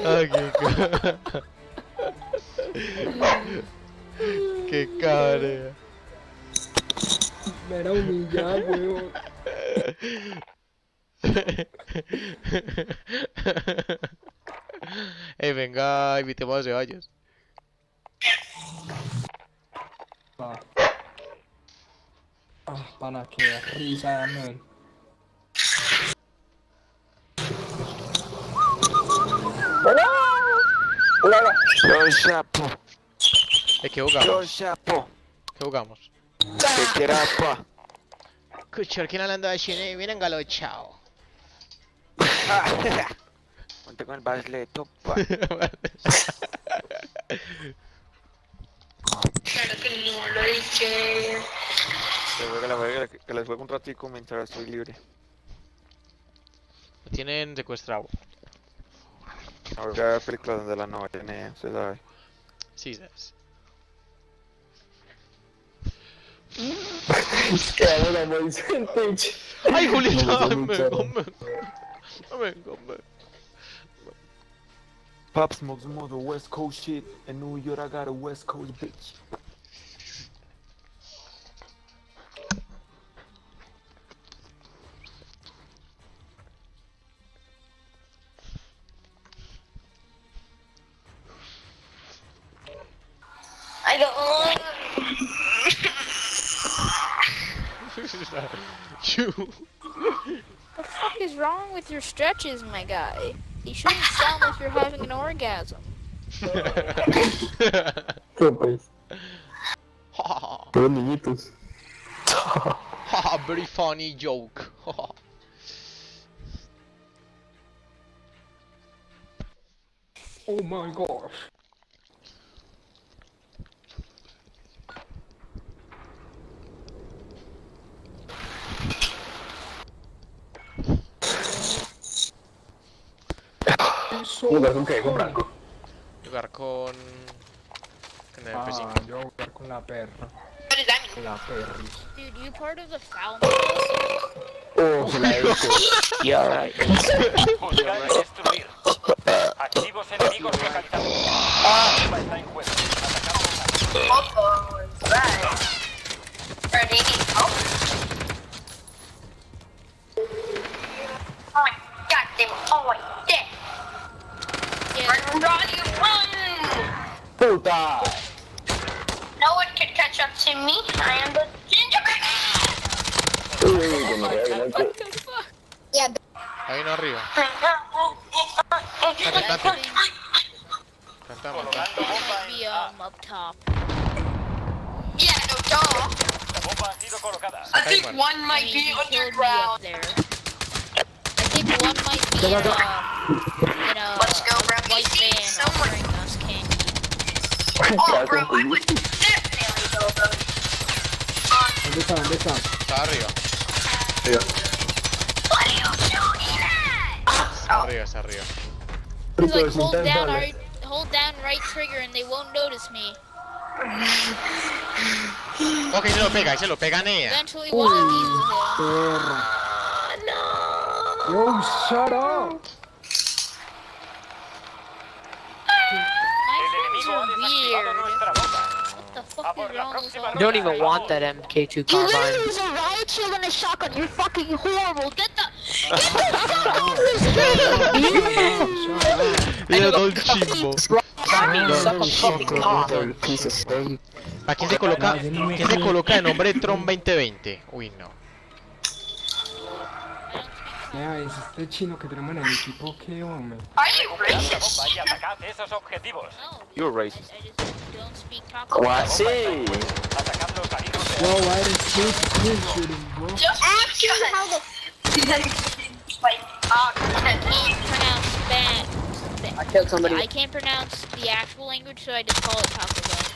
Ay, qué cara. Me era humillado, weón. Venga, invitemos a Ceballos. Pana, qué risa, man. Yo chapo, ¿Qué jugamos? yo chapo, ¿Qué jugamos? te quiero pa. Escucho, ¿quién hablando de Chile? Miren, galo, chao. Ponte con el basleto, pa. Claro que no lo dije. Que les juegue un ratico mientras estoy libre. Lo tienen secuestrado. Ahora películas donde la no tiene, usted sabe. Sí, sabes. Quedamos la Moisés Teach. ¡Ay, Julita! No, ¡Dame! Pop Smokes modo West Coast shit. En New York I got a West Coast bitch. I don't. You. What the fuck is wrong with your stretches, my guy? You shouldn't sound like you're having an orgasm. ¿Qué pues? Todos niñitos. Very funny joke. Oh my gosh. ¿Jugar con qué? ¿Con Franco? Jugar con el PC. Yo voy a jugar con la perra. What does that mean? Con la perris. Dude, you part of the foul Oh, se la dedico. Yeah, right. Buscar y destruir. Activos enemigos localizados. Bomba está en juego. Atacando. Right. Ready? Oh. Oh my god, they were all like dead. Run, Ronnie, run! ¡Puta! No one can catch up to me. I am the gingerbread man! Uy, que me regalan algo. What the fuck? Yeah. Ahí no arriba. Cantamos. Colocando bomba Be en A. up top. Yeah, no, duh. La bomba ha sido colocada. I think Simon. one I might mean, be you killed me underground. up there. I think one might be in a Let's go, bro. white See, van someone- offering us candy. Oh, bro, I would definitely go, bro. ¿Dónde está? ¿Dónde está? Está arriba. What are you shooting at? Está arriba, está arriba. He's like, Fruto de hold down right trigger and they won't notice me. Ok, se lo pega, y se lo pega Nea. Eventually one of these will hit. Perra. Yo, shut up. My El friends enemigo ha are desactivado weird. nuestra bomba. What the A fuck por is la wrong with próxima all You don't you even want that MK2 carbine. use a riot shield and a shotgun. You're fucking horrible. Get the Mira todo el chimbo. Piece of steak. ¿A quién se coloca de nombre de Tron 2020? Uy, no. Mira, es este chino que tenemos en el equipo, ¿qué hombre? Are you Recuperad la racist? bomba y atacad esos objetivos. No, You're racist. I just don't speak top. ¿Cómo así? Atacad los aliados de Yo, why did you shooting, bro? Just because. How the like, I can't pronounce Spanish. I killed somebody. I can't pronounce the actual language, so I just call it Taco Bell.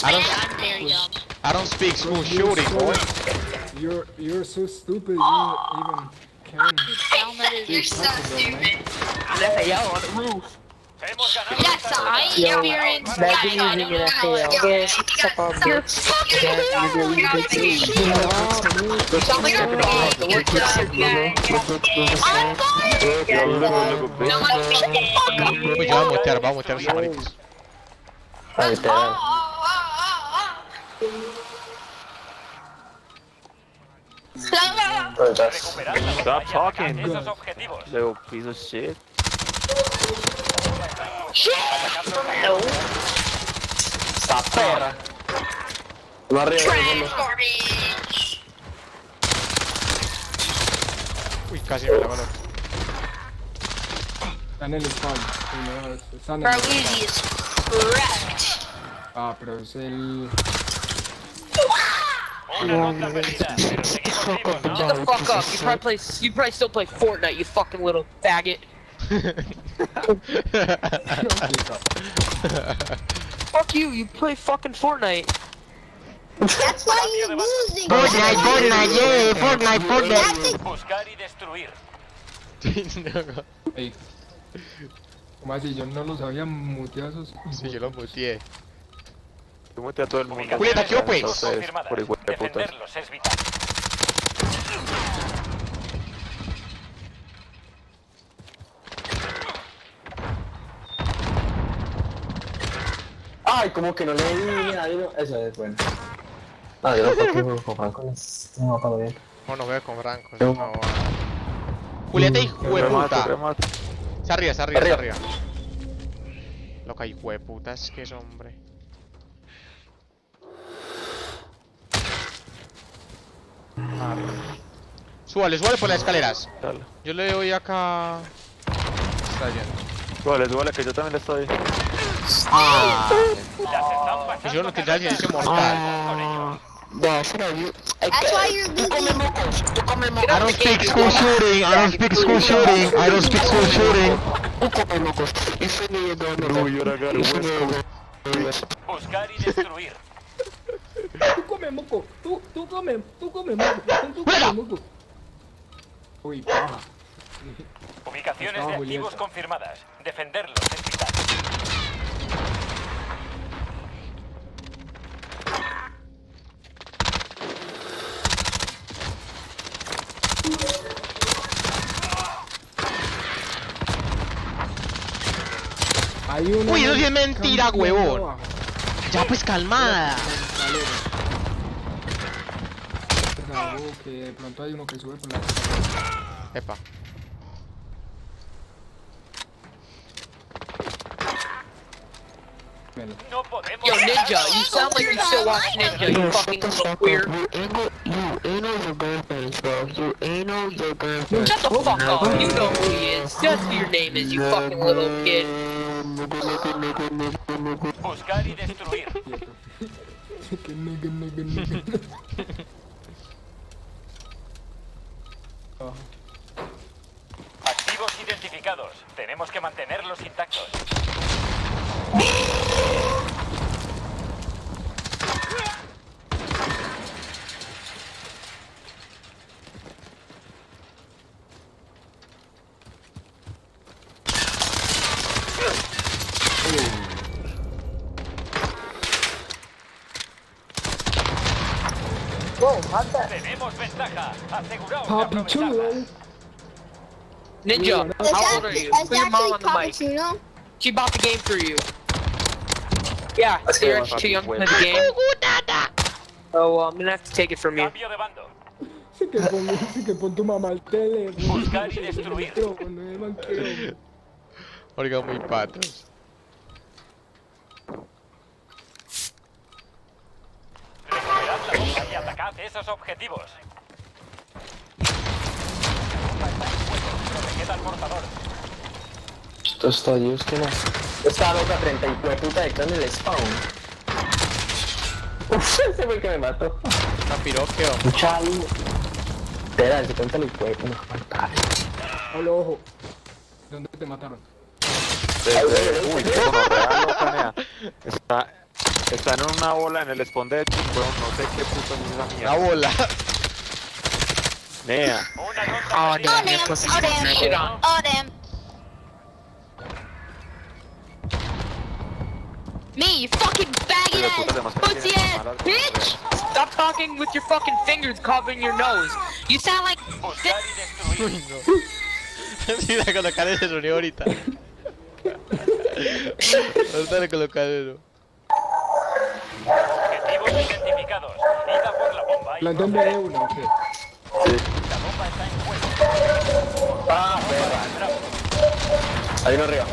I don't, I'm very dumb. I don't speak school shooting, boy. You're so stupid. You don't even can. Down that is You're so stupid. Yo, on the roof. Hemos ganado Yes, esta I ronda. experienced Imagine that. using an FAL. You're Suck on You're bitch. fucking Yeah, you're really good too. You sound like you're gay. You're just a guy. I'm fine. No, I'm fucking Uy, yo voy a mutear a esos maricas. Ahí te dan. Recuperar la Stop batalla, talking. atacad esos objetivos. Little piece of shit. ¡Esta perra! No arriba, garbage. Uy, casi me la mano. Está en el spawn. Sí, no, está en Bro, el... Uzi is wrecked. Ah, pero es el... Una ronda perdida, pero seguimos vivos, ¿no? Shut the fuck up. You probably still play Fortnite, you fucking little faggot. Fuck you, you play fucking Fortnite. That's why you're losing. Fortnite, yeah, That's it. Buscar y destruir. Ey. ¿Cómo así? Yo no los había muteado esos... Sí, yo lo muteé. Yo muteé a todo el mundo. Julieta, ¿qué pues? Ustedes, Confirmadas. por igual de putas. Defenderlos es vital. Ay, como que no le di nada. Eso es bueno. Ah, yo no puedo jugar con Franco. No, está bien. No, no veo con Franco. No, va. Julieta, hijo de puta. Remate. Se arriba, se arriba, se arriba. Loca, hijo de puta, es que es hombre. Súbale, súbale por las escaleras. Dale. Yo le doy acá. Está yendo. Súbale, que yo también le estoy. Las están Pues pasando yo no te ya hice mortal. con ellos. That's why you're losing. I don't speak school shooting. I don't speak school shooting. I don't speak school shooting. Uy, ahora agarro West Coast. Buscar y destruir. Tú come moco, tú come moco, tú come moco. Uy, paja. Ubicaciones Estaba de activos Julieta. confirmadas. Defenderlos es vital. Hay uno Uy, eso sí es en el mentira, campo de huevón. abajo. Ya pues calmada. Bravo, que de pronto hay uno que sube por la escalera. Epa. Velo. No podemos. Yo, Ninja, you sound like you still watch Ninja, you fucking little queer. Shut the fuck up, you know who he is. That's who your name is, you fucking little kid. Buscar y destruir. Que nigga. Ah, Activos identificados. Tenemos que mantenerlos intactos. Tenemos ventaja. Aseguraos de Papi aprovecharla. chulo. Ninja, how old are you? Put your mom on the mic. Cappuccino. She bought the game for you. Yeah, you're actually too young to play the game. Oh, I'm gonna have to take it from you. Cambio de bando. Sí que pon tu mamá al tele. Buscar y destruir. No me manqueo. Oiga, muy patos. Recuperad la bomba y atacad esos objetivos. Proteged al portador. Esto está Dios que no. Esta loca 30 y puta de clan en el spawn. Uf, ese fue el que me mató. Una piroqueo. Chalo. Espera, se cuenta el cuerpo. No, falta. Hola, ojo. ¿Dónde te mataron? Uy, qué bueno, real, no planea. Está Está en una bola en el spawn de hecho, weón, no sé qué puta es esa La mierda. bola. Nea. Una ronda Oh, perdida. damn, you're pussy. Shit on. Oh, damn. Me, you fucking faggot ass, pussy ass bitch! Stop talking with your fucking fingers covering your nose. You sound like. Buscar y destruir. Uy, no. Sí, voy a colocar ese sonido ahorita. Ahorita le colocar eso. Objetivos identificados. Ida por la bomba y Plantón de uno, ¿o qué? la bomba está en juego. Ah, perra. Hay uno arriba.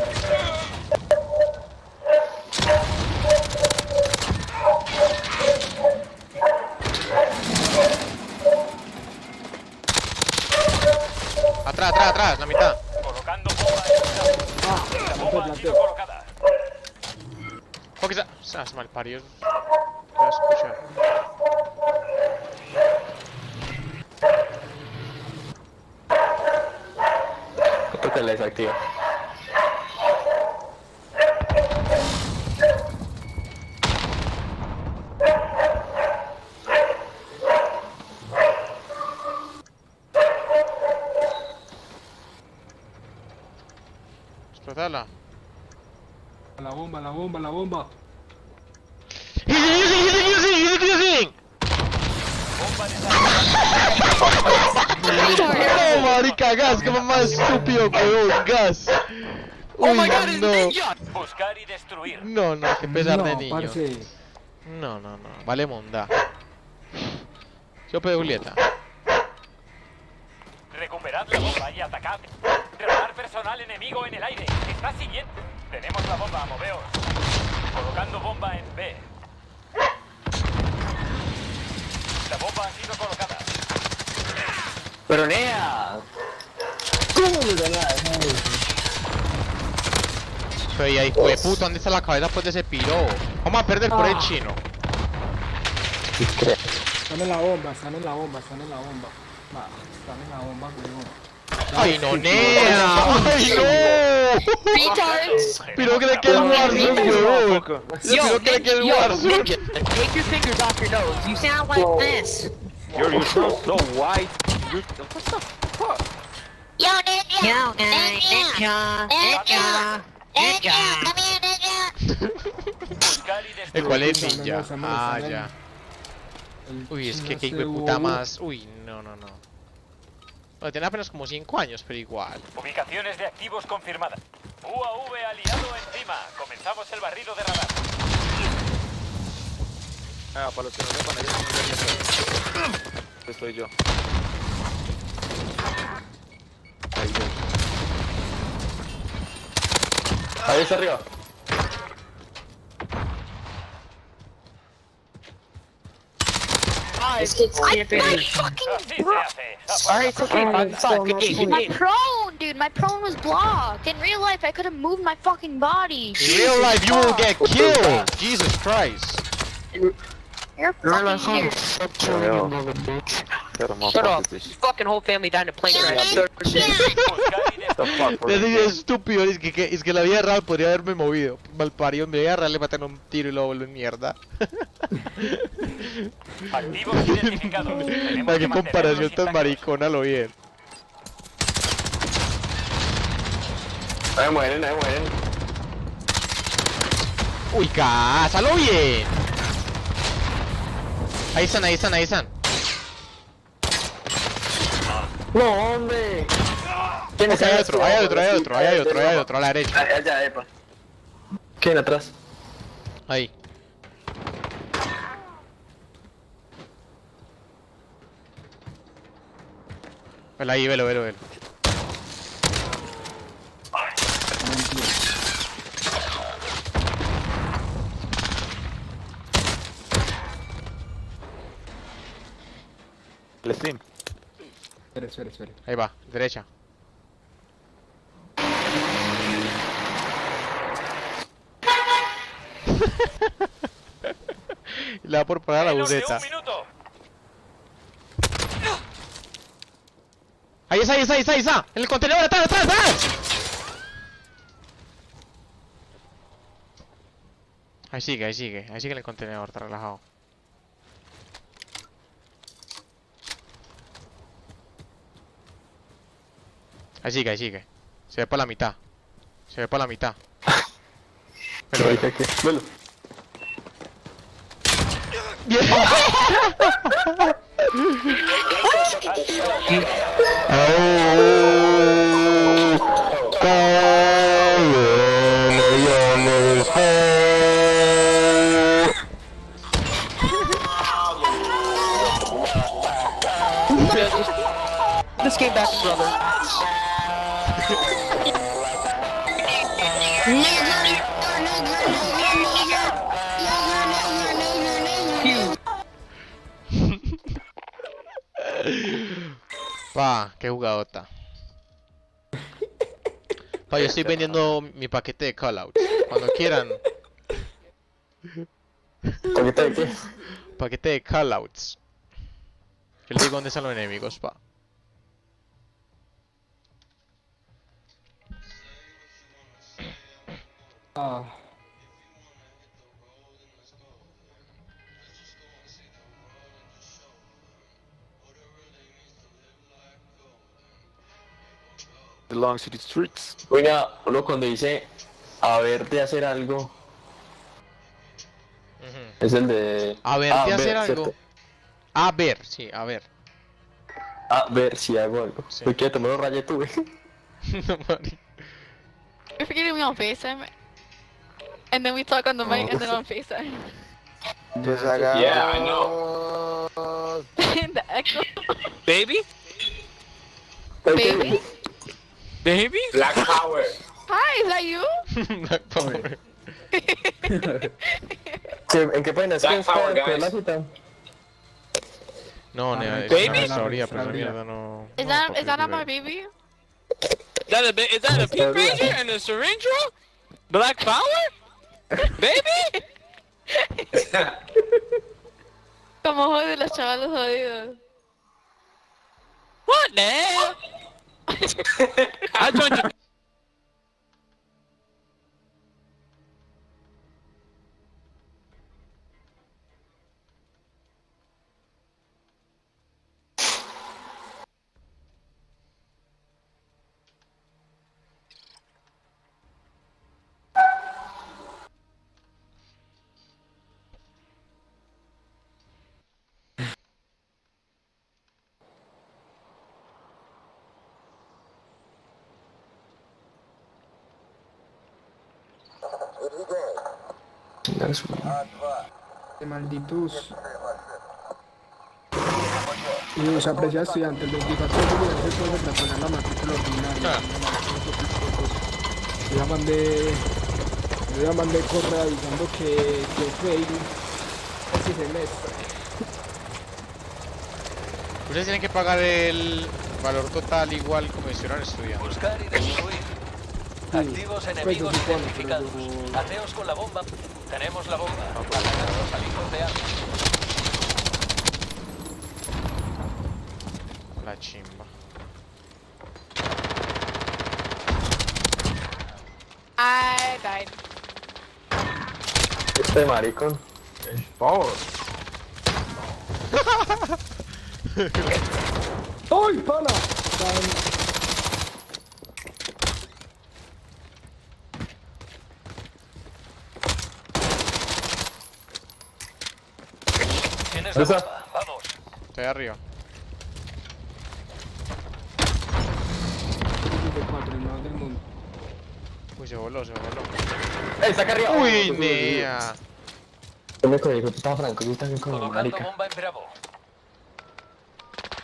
Atrás, atrás, atrás, la mitad. Colocando bomba en la bomba ha sido colocada. ¿Por qué se mal parió? Voy a escuchar. Creo que la desactiva. Explotala. La bomba, la bomba, la bomba. ¡Using! Bomba ¡No, marica! ¡Gas! ¡Como más estúpido, weón! ¡Gas! ¡Uy, no! Buscar y destruir. No, no, qué pesar de No, niño. parce. No, no, no. Vale monda. Yo pedí Julieta. Recuperad la bomba y atacad. Radar personal enemigo en el aire. Está siguiendo. Tenemos la bomba, moveos. Colocando bomba en B. La bomba ha sido colocada. Pero Nea. Pero y ahí, fue puta, ¿dónde está la cabeza pues de ese piro? Vamos a perder por el chino. Están en la bomba, están en la bomba, están en la bomba. Va, están en la bomba, weón. ¡Ay, no, Nea! ¡Ay, no! Retards! Pero cree que es Warzone, weón. Pero cree que es Yo, Warzone. Ninja, take your fingers off your nose. You sound like this. You're so white. What the fuck? Yo, Ninja! Yo, Ninja, Ninja, Ninja. Come here, Ninja! Buscar y ¿El destruir. cuál es Están ninja? están Ah, están ya. El Uy, es que chino qué ese hijo de puta bobo. más. Uy, no, no, no. Bueno, tiene apenas como 5 años, pero igual. Ubicaciones de activos confirmadas. UAV aliado encima. Comenzamos el barrido de radar. Ah, para los que no sepan, ahí estoy yo. Ahí yo. Ahí está arriba. It's fucking. Así se hace. Alright, it's okay. It's fine. Good game, good My game. prone, dude, my prone was blocked. In real life, I could have moved my fucking body. In real life, you will get killed! Jesus Christ. You're fucking weird. Shut up. Your fucking whole family died in a plane crash. Buscar y destruir. Es estúpido, es que la vida real podría haberme movido. Malparido, en la vida real le matan un tiro y lo vuelven mierda. Activos identificados. Tenemos Para que qué comparación mantenerlos tan intactos. maricona lo bien. Ahí mueren, ahí mueren. Uy, cásalo bien. Ahí están, ahí están, ahí están. No, hombre. ¿Quién Ok, hay otro, hay otro, hay otro, hay otro, hay otro a la derecha. Allá, epa. ¿Quién atrás? Ahí. Velo ahí, velo, velo, velo. El Steam. Espere, espere, espere. Ahí va, derecha. Le va por parar la Menos de buceta. un minuto. Ahí está, ahí está, ahí está, ahí está. En el contenedor, atrás, atrás, atrás. Ahí sigue en el contenedor, está relajado. Ahí sigue. Se ve para la mitad. Pero Ahorita que... Bueno. This came back, brother. Pa, qué jugadota. Pa, yo estoy vendiendo mi paquete de callouts. Cuando quieran. ¿Paquete de qué? Paquete de callouts. Yo les digo dónde están los enemigos, pa. Ah, Belongs to the streets. Oiga, uno cuando dice a ver de hacer algo, es el de... A ver, ¿de hacer algo? ¿cierto? A ver, sí, a ver. A ver si hago algo. Sí. Hoy quiero tomar un rayo tuve. No, mani. You're forgetting me on FaceTime. And then we talk on the mic and then on FaceTime. Yeah, I know. The echo. Baby? Baby? Baby? Black Power. Hi, is that you? Black Power. ¿En qué página es que está la cita? No, Ah, nena, es baby? una restauría, pero esa mierda no... Is that not my baby? Is that a Pink Ranger and a syringe roll? Black Power? Baby? Como jode los chavalos jodidos. What the hell? I joined you. de malditos. Y os aprecia estudiante, el 24 de julio se puede reponer la matrícula ordinaria. Yo ya mandé correo avisando que fail este semestre. Ustedes tienen que pagar el valor total igual como si fueran estudiantes. Buscar y destruir. Activos enemigos se supone, identificados. pero- Ateos con la bomba. Tenemos la bomba. Atacados al hijos de armas. La chimba. I died. Este maricón. ¡Ay, pana! Tienes la bomba. Vamos. Estoy arriba. 4, el mejor del mundo. Uy, se voló. Está acá arriba! Uy, nea. Yo me dijo, tú estabas franco, yo también con Colocando marica. bomba en Bravo.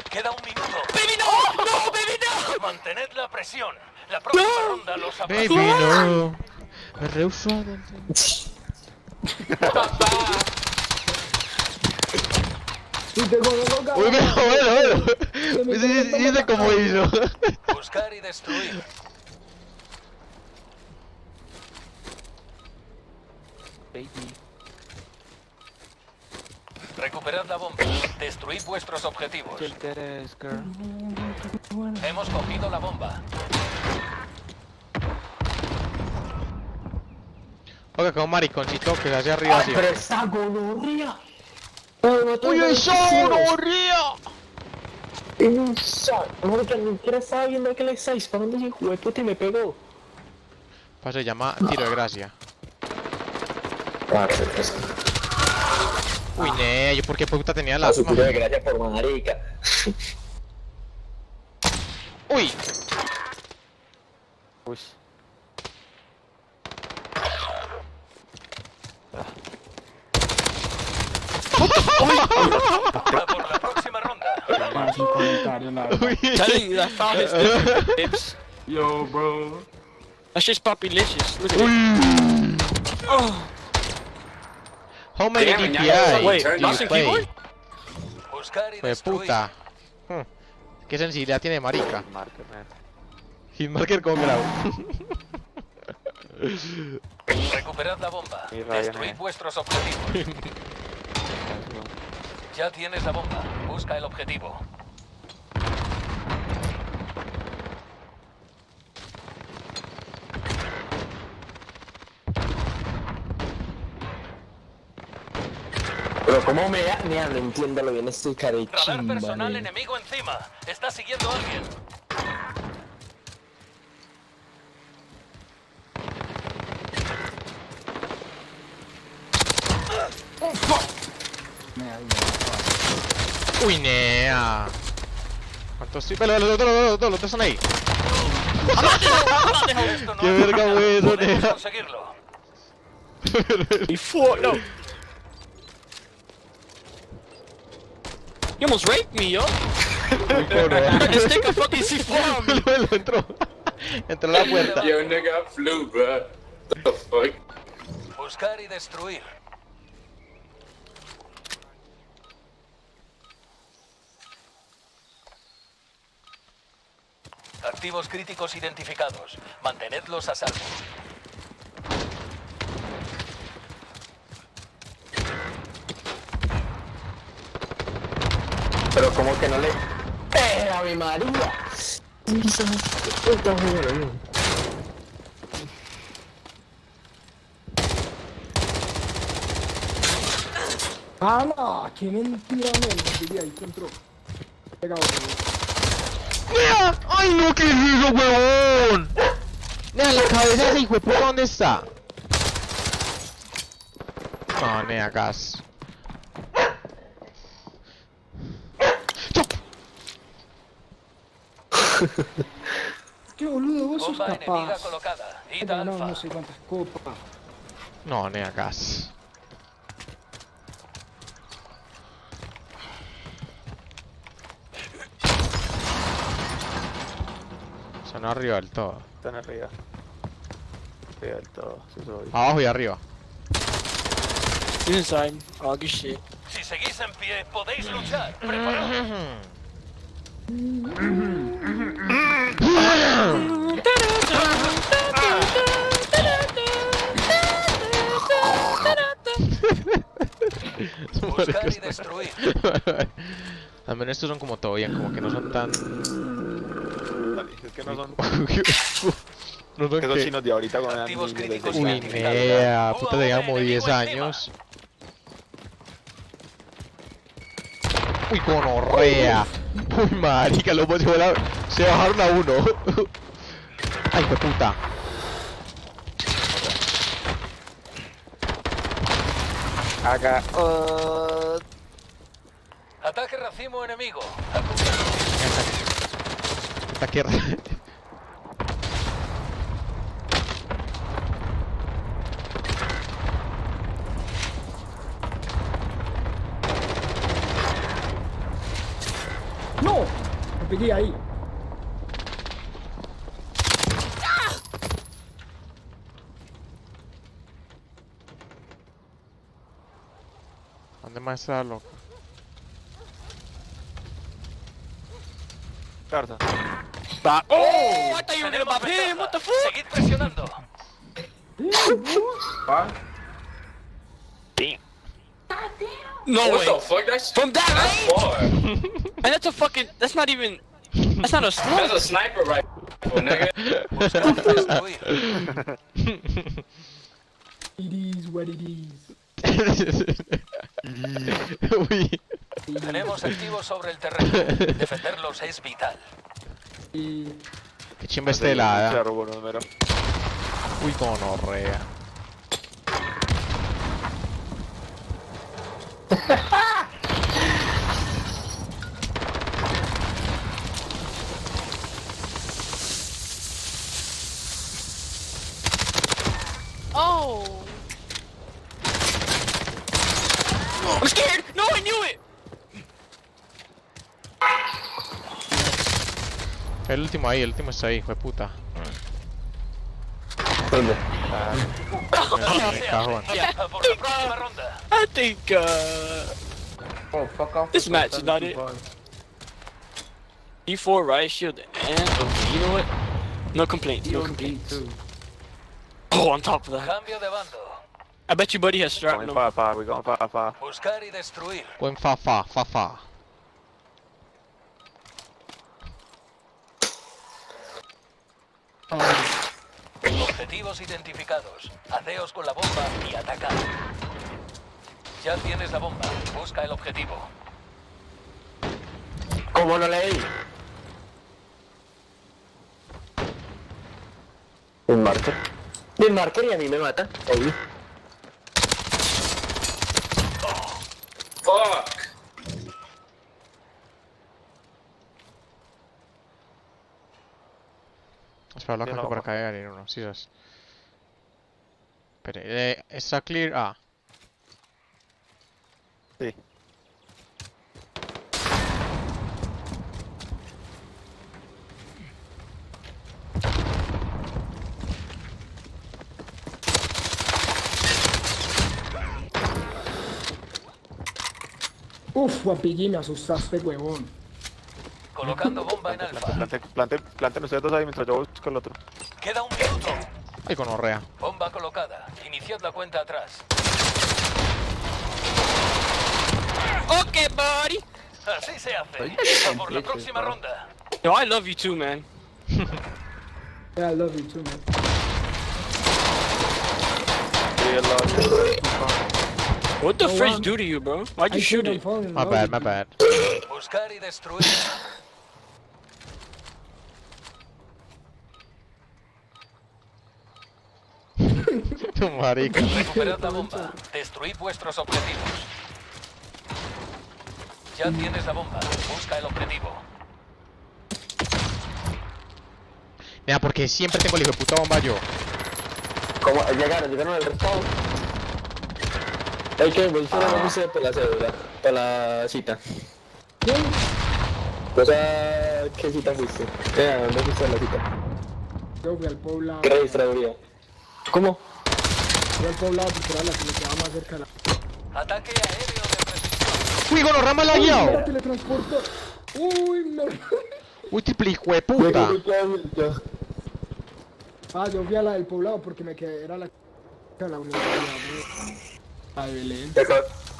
Queda un minuto. ¡Baby, no! ¡No, baby, no! Mantened la presión. La próxima ronda los Baby, aplasta. no. Me rehuso a... ¡Y te conozco, Uy, bueno. Dice cómo hizo. Buscar y destruir. Recuperad la bomba. Destruid vuestros objetivos. Take that ass, girl. Hemos cogido la bomba. Oiga, como un mariconcito que se hace arriba así. Pero esa gonorrea. ¡Uy, esa gonorrea! Marica, ni siquiera estaba viendo que le está disparando ese hijo de puta y me pegó. Pues se llama tiro de gracia. Uy, ne, yo por qué puta tenía la... su tiro de gracia por marica. Uy. Uy. Va por la próxima ronda. Más un comentario, la verdad. Telling you that foul hits different, Ibs. Yo, bro. That's just populicious. Look at it. Oh. How many Damn, DPI Wait, do you mouse and play? keyboard? Buscar y Pues destruir. puta. Qué sensibilidad tiene marica. Marker, man. Hitmarker con grau. Recuperad la bomba. Y Ryan, Destruid vuestros objetivos. Ya tienes la bomba. Busca el objetivo. Pero cómo me da, mira, no entiendo lo bien este cara de Radar chimba, personal man. enemigo encima. Está siguiendo a alguien. Uy, nea. ¿Cuántos sí? Pero los otros están ahí. Esto no Qué es verga nada. fue eso, Podemos nea. conseguirlo. Before, no. You almost raped me, yo. Muy coro. Just take a fucking C4 on me. Lo entró. Entró a la puerta. Yo, nigga, flew, bro. What the fuck? Buscar y destruir. Activos críticos identificados. Mantenedlos a salvo. Pero como que no le... ¡Pero mi María! ¡Ah, no! ¡Qué mentira, men! Diría, ahí entró. Pegado, ¡Nea! ¡Ay, no! ¿Qué es eso, huevón? Nea, la cabeza de ese hijo de puta, ¿dónde está? No, nea, gas. ¡Qué boludo! Vos sos Bomba enemiga capaz. colocada. He Id ganado alfa. no sé cuántas copas. No, nea, gas. Son arriba del todo. Están arriba. Arriba del todo. Sí, soy. Abajo y arriba. He's inside. Oh, good shit. Si seguís en pie, podéis luchar. Preparaos. Buscar y destruir. Al menos estos son como todo bien, como que no son tan... Es que no son. no son Que son que... chinos de ahorita con Activos miles de críticos Uy, identificados. nea, puta, UAV teníamos 10 enemigo años. Uy, gonorrea. Uy, marica, los se bajaron a uno. Ay, qué puta. Acá. Ataque racimo enemigo. Puta, qué... ¡No! Me pegué ahí. ¿Dónde más está, loco? Carta. Oh, I thought you were gonna Tenemos bop him. ventaja. What the fuck? Seguid presionando. No What way. the fuck? That's From that range? far. And that's a fucking. That's not even. That's not a That's sniper. a sniper rifle, nigga. Buscar y destruir. It is what it is. Uy. Tenemos activos sobre el terreno. Defenderlos es vital. Y Qué chimba este helada. Claro, bueno, mira. Uy, gonorrea. Oh. I'm scared! No, I knew it! El último está ahí, fue puta. ¿Dónde? En el cajón. Por la próxima ronda. I think, Oh, fuck off. this match is not it. E4, riot shield, and okay, you know what? No complaints, no complaints. Oh, on top of that. Cambio de bando. I bet you buddy has Going shrapnel. fa, we going fa. Buscar y destruir. Buen fa. Objetivos identificados. Haceos con la bomba y atacad. Ya tienes la bomba. Busca el objetivo. ¿Cómo no leí? Un marker. Y el marker y a mí me mata. Ahí. Espera, lo que por acá hay alguien, uno, sí es. Espere, está clear. Ah, Sí. uf, Guapigui, me asustaste, huevón. Colocando bomba en alfa. Planten ustedes dos ahí mientras yo busco el otro. Queda un minuto. ay, gonorrea. Bomba colocada. Iniciad la cuenta atrás. Okay, buddy! Así se hace. A por la próxima ronda. Yo, I love you too, man. Yeah, I love you too, man. What the No fridge one- do to you, bro? Why'd I you shoot shouldn't it? fall in My love bad, with my you. bad. Buscar y destruir. Tu marica. Recuperad la bomba. Destruid vuestros objetivos. Ya tienes la bomba. Busca el objetivo. Mira, porque siempre tengo el hijo de puta bomba yo. ¿Cómo? Llegaron al respawn. Hay que voy a no sé por la cédula, por la cita. O sea, ¿qué cita fuiste? ¿Dónde fuiste a la cita? Yo fui al poblado. ¿Qué registraduría? ¿Cómo? Fui al poblado porque era la que me quedaba más cerca de la... Ataque aéreo de precisión. Uy, gonorrea me la ha ¡Uy, guiado. mira, teletransporto! ¡Uy, me... Uy, triple hijo de puta. Ah, yo fui a la del poblado porque me quedé... Era la... La universidad, güey. La de Belén.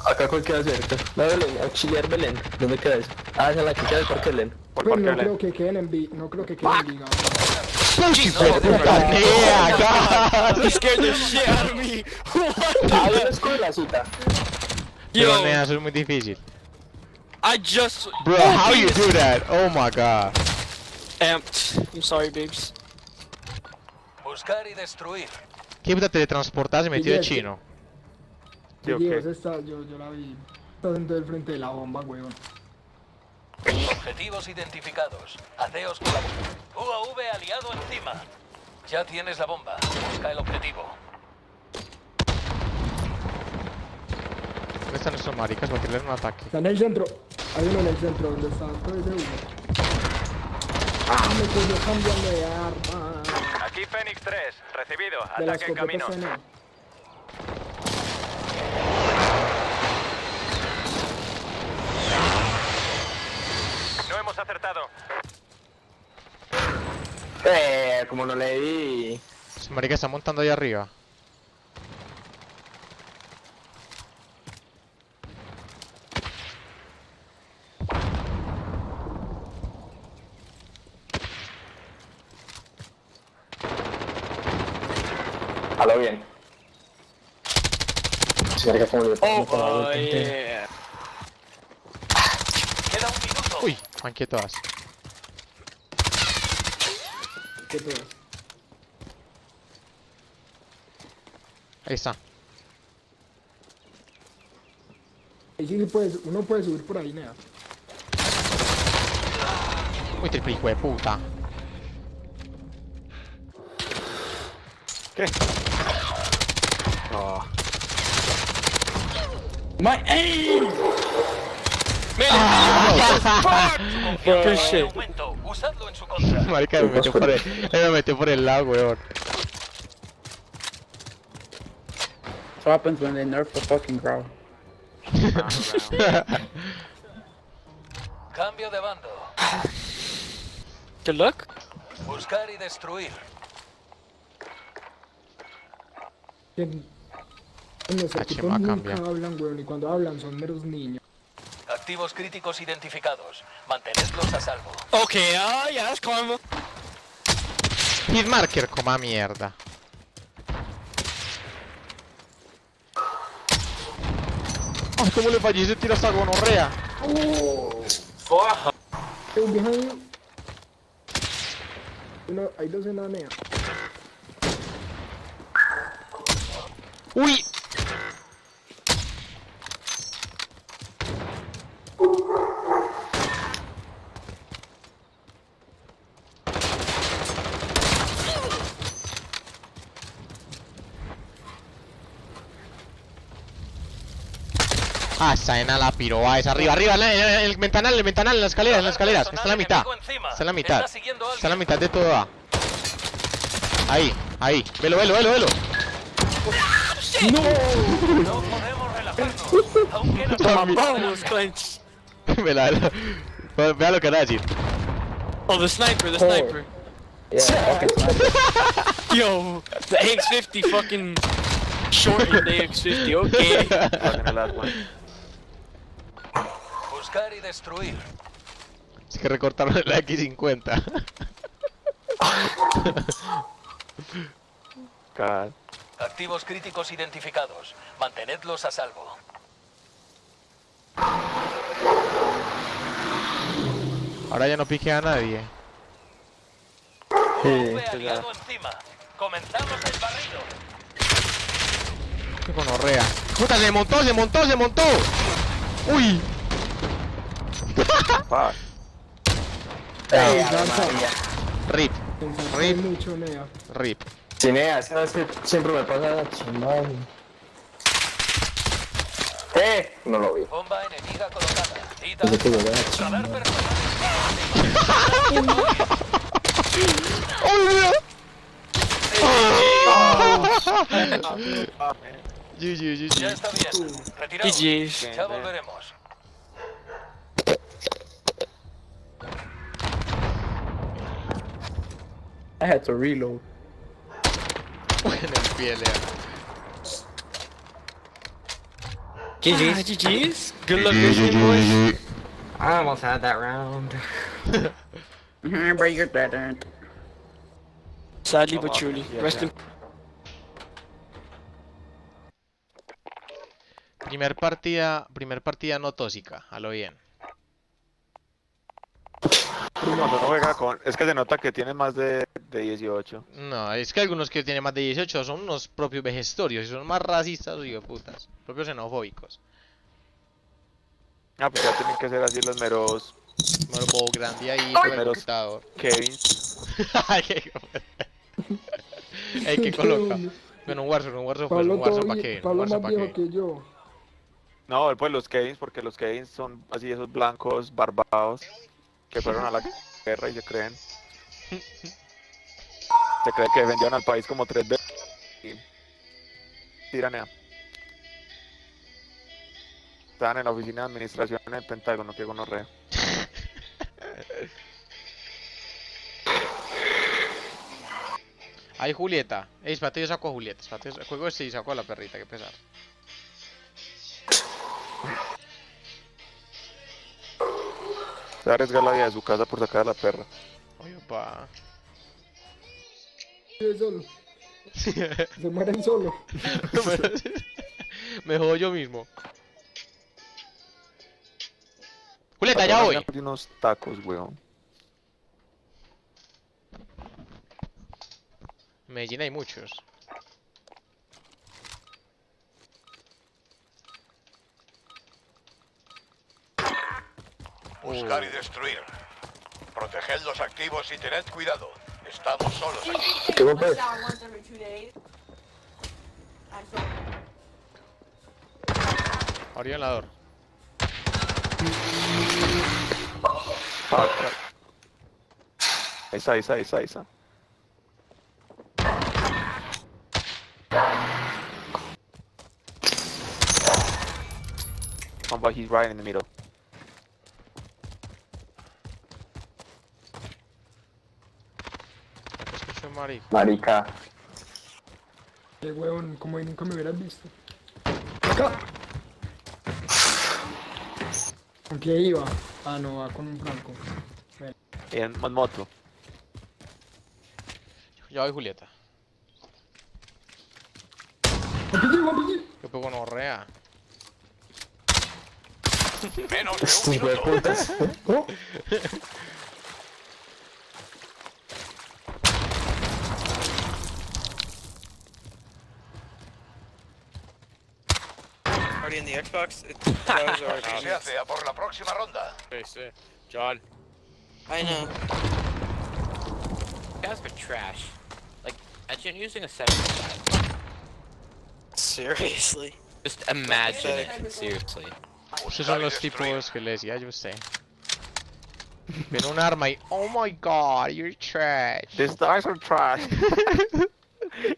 Acá cuál queda cerca. La Belén, auxiliar Belén. ¿Dónde queda eso? Ah, esa es la que queda del Parque Belén. Por Pues Parque no Belén. creo que queden en no creo que queden en Viga. Hijo de puta. Yeah, You scared the shit out of me. Ah, ¿dónde escoge la cita? Pero Yo, nea, eso es muy difícil. I just Bro, how you do that? Oh my god. amped. I'm sorry, babes. Buscar y destruir. ¿Qué puta teletransportadas y metido de chino? Sí, ok. Digo, esa está, yo la vi. Está dentro del frente de la bomba, weón. Objetivos identificados. Haceos con la bomba. UAV aliado encima. Ya tienes la bomba. Busca el objetivo. ¿Dónde están estos maricas para tirarle un ataque? Está en el centro. Hay uno en el centro donde está todo ese uno. Ah, me cogió cambiando de arma. Aquí Fénix 3, recibido. De la Ataque en escopeta camino. CN. No hemos acertado. Como no le di. Ese marica está montando ahí arriba. Halo bien. Verga, como le Oh, yeah. Queda un minuto. Uy, manqué todas. ¿Qué todas? Ahí está. Ahí sí puedes, uno puede subir por ahí, nada. Uy, triple hijo de puta. ¿Qué? Oh. My aim! Man, Confianza Good en shit. aumento. Usadlo en su contra. Marica, me metió por el lado, weón. What happens when they nerf the fucking growl? Cambio de bando. good luck. Buscar y destruir. Los Ah, equipos chimba, nunca cambia. hablan, weón, y cuando hablan son meros niños. Activos críticos identificados. Mantenedlos a salvo. Okay, yeah, that's karma. Hitmarker, coma mierda. Ay, cómo le fallé ese tiro hasta gonorrea. Behind. Uno, hay dos en la nea. Uy. Ah, está en la piroa, es arriba, en el ventanal, en las escaleras, está en la mitad. Está en la mitad. Está en la mitad de todo A. Ahí. Velo. No podemos relajarnos. Aún queda Almost clenched. Vea lo que va a decir. Oh, the sniper. Yeah, fucking sniper. Yo, the X50 fucking shortened the X50, okay. Fucking the last one. Buscar y destruir. Es que recortaron la X50. God. Activos críticos identificados. Mantenedlos a salvo. Ahora ya no pique a nadie. UAV aliado encima. Comenzamos el barrido. Qué gonorrea. Puta, se montó. Uy. Fuck. Ey, Lanza. Rip. Hay mucho nea. Rip. Chinea, sabes que siempre me pasa chimán. No lo vi. Bomba enemiga colocada. Desde que llegué a Radar personal. GG. Ya está bien. Retirados. GG's. Ya volveremos. I had to reload. En el pie, Lea. GG's. GG's. Good luck fishing, boys. I almost had that round. But you're dead. Sadly but truly. Rest in Primer partida no tóxica, a lo bien. Cuando no juega con... Es que se nota que tiene más de 18. No, es que algunos que tienen más de 18 son unos propios vejestorios y son más racistas, o putas, propios xenofóbicos. Ah, pues ya tienen que ser así los meros Morbo grande ahí con el computador. Kevin. Ey, ¿qué coloca? Bueno, un Warzone para qué, un Pablo Warzone más para viejo qué. que yo. No, pues los Kevins, porque los Kevins son así esos blancos barbados que fueron a la guerra y se creen. Se cree que vendieron al país como 3 veces. Y tiranea. Estaban en la oficina de administración en el Pentágono, que gonorrea. Ay, Julieta. Ey, espérate, yo saco a Julieta. Espérate, juego este y saco a la perrita, que pesar. Se va a arriesgar la vida de su casa por sacar a la perra. Oye, pa. Vive solo. Se mueren solo. Me jodo yo mismo. Julieta, ya voy. De unos tacos, weón. En Medellín hay muchos. Buscar y destruir. Proteged los activos y tened cuidado. Estamos solos aquí. ¿Qué golpe? Orionador. Esa. But he's right in the middle. Escucho marico. Marica. Huevón, como nunca me hubieras visto. ¡Acá! ¿Con qué iba? Ah, no, va con un franco. En moto. Ya voy, Julieta. ¡Guapillín! Qué poco norrea. Menos de Estos un minuto. hueputas. ¿Cómo? Already in the Xbox? It shows or Así se hace a por la próxima ronda. John. I know. You guys are trash. Like, imagine using a 75. Seriously? Just imagine it, seriously. Esos son los tipos que le decía yo a usted. Ven un arma y... Oh my god, you're trash. These guys are trash.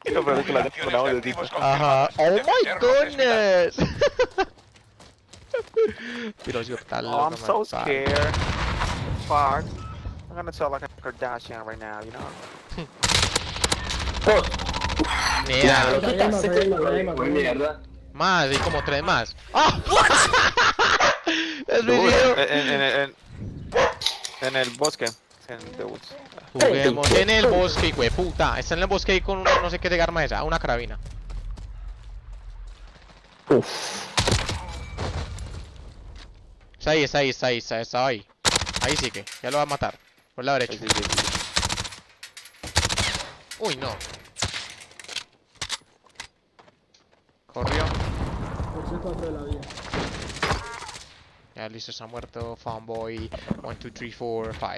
Y lo peor es que la Operaciones ponemos de de activos tipo. Ajá. confirmadas. Oh my Defenderlos es vital. goodness. Pero yo tal Oh, I'm so scared. Fuck. I'm gonna tell like a Kardashian right now, you know? Mira, Muy mierda. más, hay como 3 más. ¡Ah! Es Dude, video. en el bosque. En the woods. Juguemos en el bosque, güey, puta. Está en el bosque ahí con una, no sé qué de arma esa, una carabina. Está ahí. Está ahí. Ahí sí que, ya lo va a matar. Por la derecha. Uy, no. Corrió. Por ser 4 de la vida. Ya listo, está muerto. Fanboy. 1, 2, 3, 4, 5.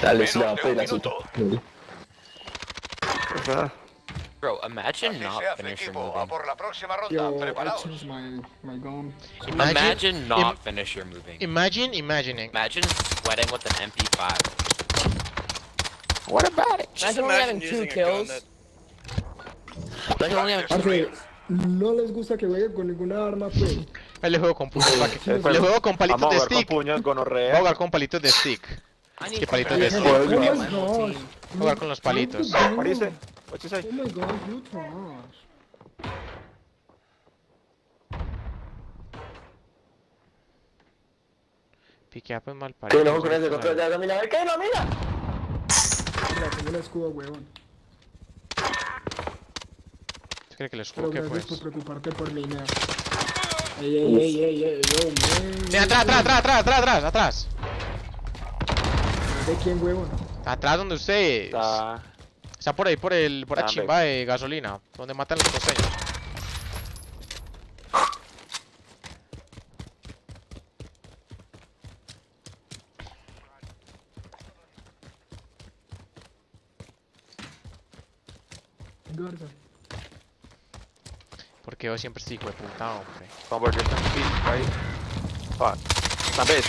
Dale, si la va a Menos de un pedir así. minuto. Bro, imagine Así not se hace, finish your equipo. A moving. por la próxima ronda. Yo, I Preparaos. changed my gun. Imagine not finish your moving. Imagining. Imagine sweating with an MP5. What about it? Just Imagine only having imagine 2 using a gun kills. that... Imagine only having Parce, no les gusta que juegue con ninguna arma, pues. Ahí le juego con puños. Pues, Le juego con palitos vamos a de jugar con stick. puños, Voy a gonorrea. jugar con palitos de stick. I need ¿Qué palitos de stick? Oh Voy my my god. whole team. a jugar con los palitos. What do you say? What you say? Oh my god, you trash. Piquea pues mal Que parido. no con ese control ya, mira, ¿qué? No, mira. Mira, tengo un escudo, huevón. ¿Cree que el Pero escudo qué gracias pues? por preocuparte por mí, nea. Ey, yo, man. Mira, atrás. ¿De quién, huevón? Atrás donde usted. Está por ahí, por la Ah, chimba de gasolina. Donde matan los costeños. Garza. Porque yo siempre estoy hijo de puta, hombre. Conversion speed, right? Fuck. También.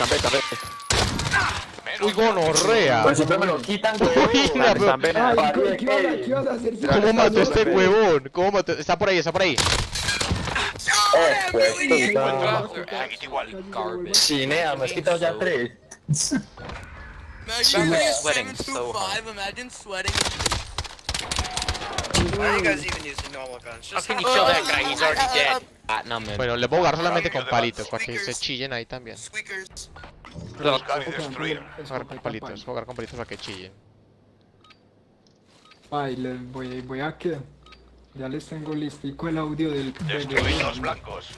Uy, gonorrea. Pues siempre me lo quitan, güey. Mira, pero- También. Ay, Pare, ¿qué vas a hacer? ¿Cómo mató este También. huevón? ¿Cómo mató? Está por ahí. Pues, Aquí igual. Garbage. Chinea, me has quitado ya 3. Imagine sweating so hard. Imagine sweating. Why are you guys even using normal guns? How Just can you kill that guy? He's already dead. Platinum and Bueno, le voy a jugar solamente con palitos para que se chillen ahí también. squeakers. Buscar y destruir. Jugar con palitos para que chillen. Ay, voy a qué. Ya les tengo listico el audio del... Destruid los blancos.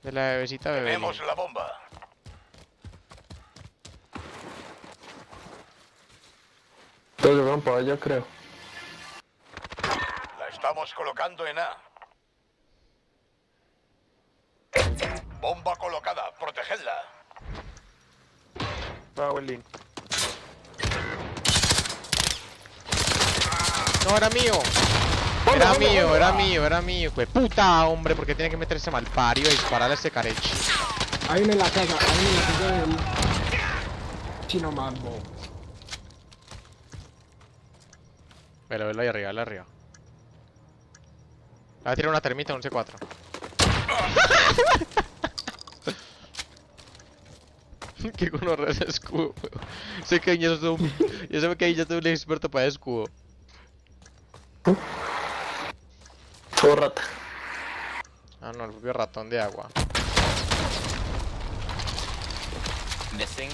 De la bebecita bebé. Tenemos la bomba. Todos van para allá, creo. La estamos colocando en A. Bomba colocada. Protegedla. Bravo, el link. No, era mío. Era mío. Pues puta, hombre, porque tiene que meterse malpario y dispararle a este carechi. Ahí en la casa del... Chino Mambo. Velo ahí arriba, Le va a tirar una termita en un C4. Qué gonorrea ese escudo, weón. Sé que yo soy un experto para escudo. Todo rata. Ah, no, el propio ratón de agua. Missing.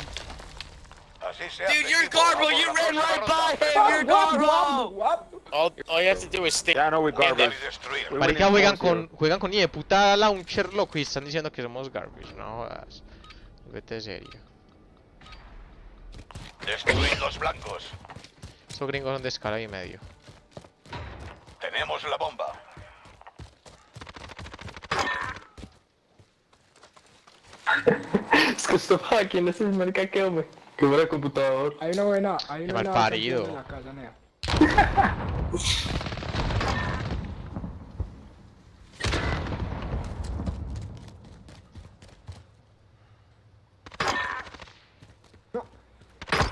Así se Dude, hace, you're equipo. Garbo, Vamos, you vamos, ran right vamos, by vamos. him, you're Garbo! All you have to do is stay. Ya no, we Bomba garbage. y destruir. Marica, juegan con de puta launcher, loco, y están diciendo que somos garbage, no jodas. Vete serio. Destruid los blancos. Esos gringos son de escala y medio. Tenemos la bomba. Es que esto para quién es el marica que hombre. Que fuera el computador. Hay una buena malparido. en la casa, nea.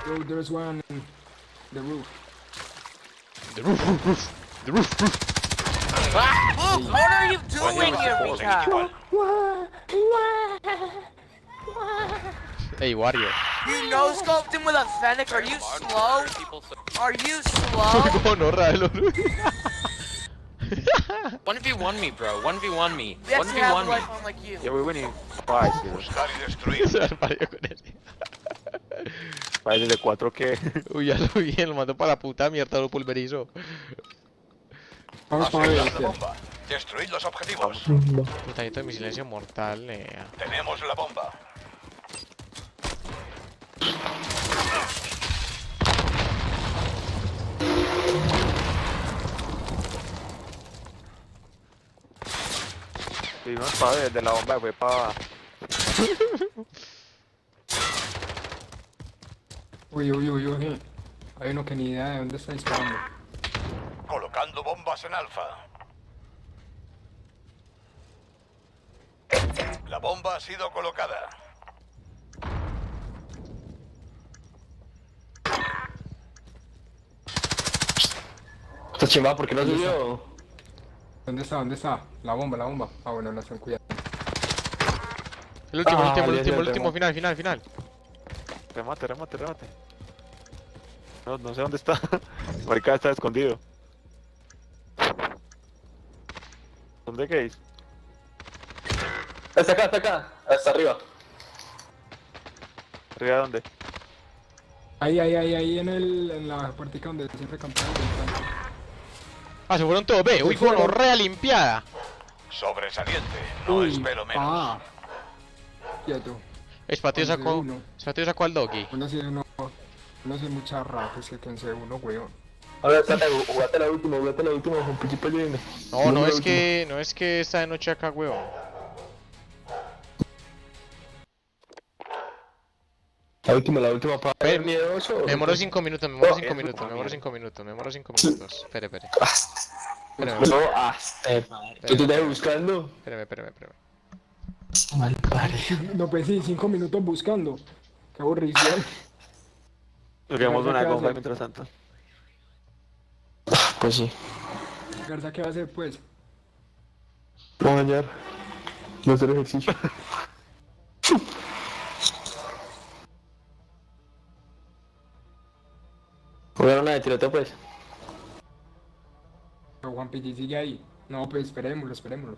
Oh, there's one in the roof. The roof. Luke, what are you doing here, Mika? Hey, Wario. You no-scoped him with a Fennec, are you slow? Are you slow? Gonorra, 1v1 me, bro. 1v1 me. Yes, you have a 1v1 life me. on like you. Yeah, we're winning. Five, dude. Buscar y destruir. Se malparió con ese. Five de 4 que. Uy, ya lo vi, lo mandó para la puta mierda, lo pulverizó. Vamos para Asegurad ver. la bomba. Destruid los objetivos. Putadito de mi silencio mortal, nea. Tenemos la bomba. Vimos para desde la bomba fue para. Uy. Hay uno que ni idea de dónde está disparando. Colocando bombas en alfa. La bomba ha sido colocada. Esta chimba, ¿por qué no subió? ¿Dónde está? La bomba. Ah, bueno, no están cuidando. El último, ya último, final. Remate. No sé dónde está. Marica está escondido. ¿Dónde queréis? Está acá. Hasta arriba. ¿Arriba dónde? Ahí en la puertica donde siempre campean. Ah, se fueron todos, ve. Uy, gonorrea limpiada. Sobresaliente. No espero menos. Quieto. Espatio sacó al doggy. Uno hace muchas ratas que pensé uno, weón. Ahora, jugate la última, con Pichipo Lleno. No es que está de noche acá, weón. La última para ver miedoso. Me demoro 5 minutos. Espere. ¿Qué te estás buscando? Espérame. Mal padre. No, pues sí, 5 minutos buscando. Qué aburrición. Nos quedamos una ¿Qué va a bomba hacer? mientras tanto. Pues sí. Garza, ¿qué va a hacer pues? No bañar. No hacer ejercicio. Jugaron una de tiroteo pues. Pero Juan Piti sigue ahí. No, pues esperémoslo.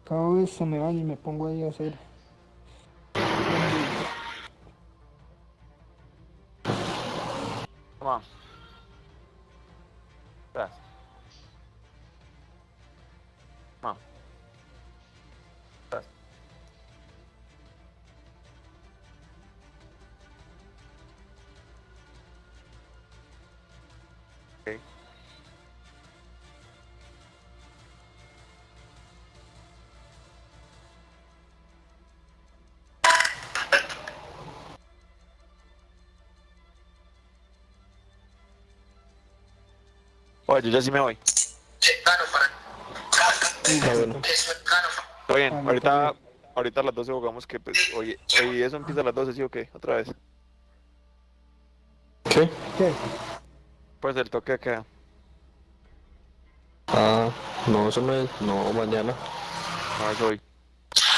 Cada vez se me baña y me pongo ahí a hacer. Tras. No. Tras. Ok. Oye, yo ya sí me voy. Ah, bueno. Todo bien, Vale, todo ahorita a las 12 jugamos que pues, hoy eso empieza a las 12, ¿sí o qué? Otra vez. ¿Qué? ¿Qué? Pues el toque queda. Ah, no, eso no es, no, mañana. No es hoy.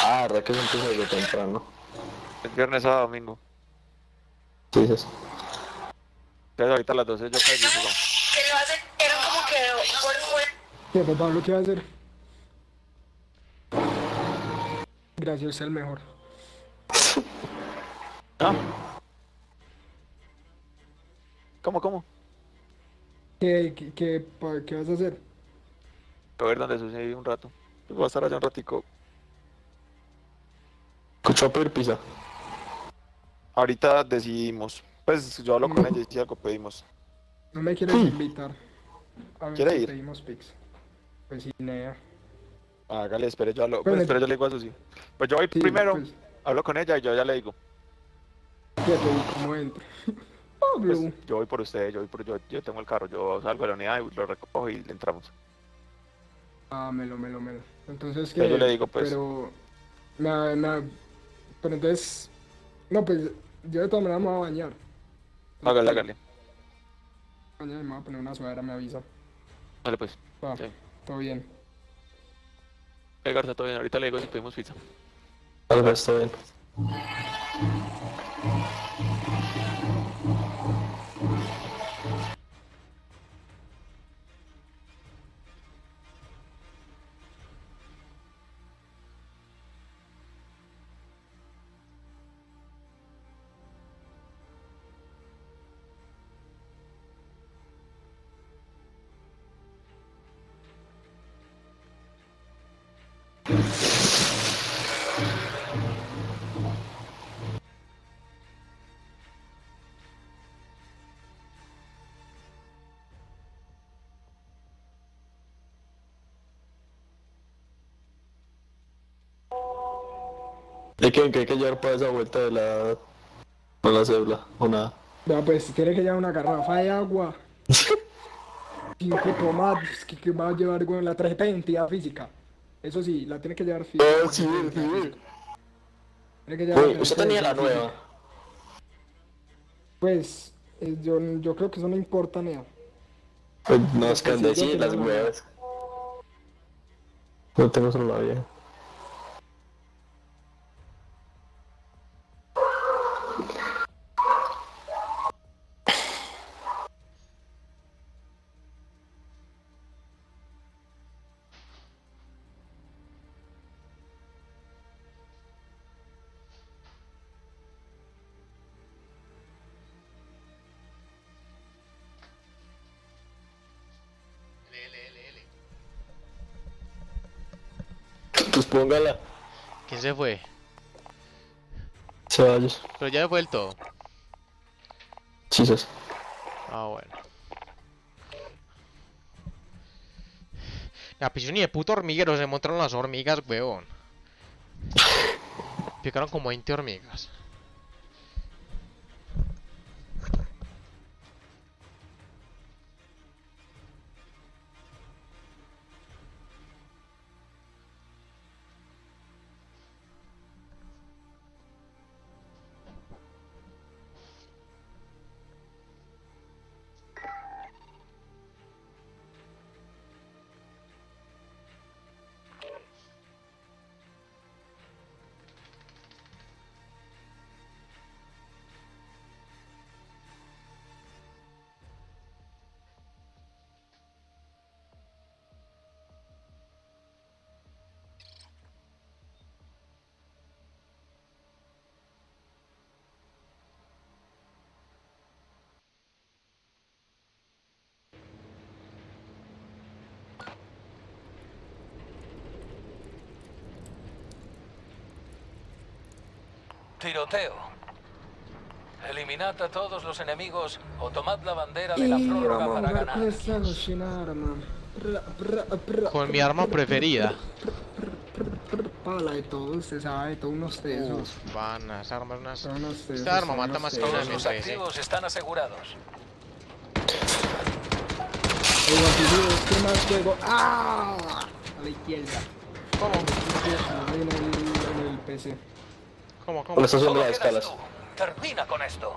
Ah, verdad que se empieza desde temprano. Es viernes, sábado, domingo. Sí, sí. Entonces ahorita a las 12 yo caigo y jugamos. ¿Qué, pues Pablo, qué va a hacer? Gracias, es el mejor. ¿Ah? ¿Cómo? ¿Qué vas a hacer? A ver dónde sucede un rato. Pues voy a estar allá un ratico. Escuchó a pedir pizza. Ahorita decidimos. Pues yo hablo con ella y si algo pedimos. No me quieres invitar. A ver ¿Quiere si ir? pedimos pix. Pues sí, nea. Hágale, espere, yo hablo. Pues, Pues espere, yo le digo a Susi. Pues yo voy sí, primero, pues, hablo con ella y yo ya le digo. quieto, ¿y cómo entro? Pues Pablo. yo voy por usted, yo tengo el carro, yo salgo de la unidad y lo recojo y le entramos. Ah, melo. Entonces, Entonces yo le ¿qué? digo, pues, Pero... Nada. Pero entonces... No, pues, yo de todas maneras me voy a bañar. hágale. Mañana me voy a poner una sudadera, me avisa. Dale pues. Va, Sí. todo bien. Garza, todo bien, ahorita le digo si pedimos pizza. Tal vez está bien. ¿Y qué hay que llevar para esa vuelta de la cédula? ¿O nada? Ya, pues, tiene que llevar una garrafa de agua. 5 tomates que va a llevar con la tarjeta de identidad física. Eso sí, la tiene que llevar física. Oh, la sí, tarjeta de identidad sí. física. Tiene que llevar la Uy, usted tarjeta de tenía la identidad nueva. física. Pues, yo creo que eso no importa, Neo. Pues no, es que Pues han sí, de yo decir tenía las la nueva. huevas. No tengo solo la vieja. Pues póngala. ¿Quién se fue? Ceballos. Pero ya fue el todo. Chisas. Ah, bueno. La pues yo ni de puto hormiguero se montaron las hormigas, weón. Picaron como 20 hormigas. Tiroteo. Eliminad a todos los enemigos o tomad la bandera de la Y prórroga vamos a para jugar ganar. con esta noche, arma. Con mi arma preferida. Para la de todos, usted sabe, todos unos tesos. Uf, van, esa arma es una... Son unos tesos, Esta arma son mata unos más que una Todos los M13. activos están asegurados. Oiga, ¿qué más juego? ¡Ah! A la izquierda. ¿Cómo? En el PC. ¿Cómo? Con esta son Solo las quedas escalas. tú. Termina con esto.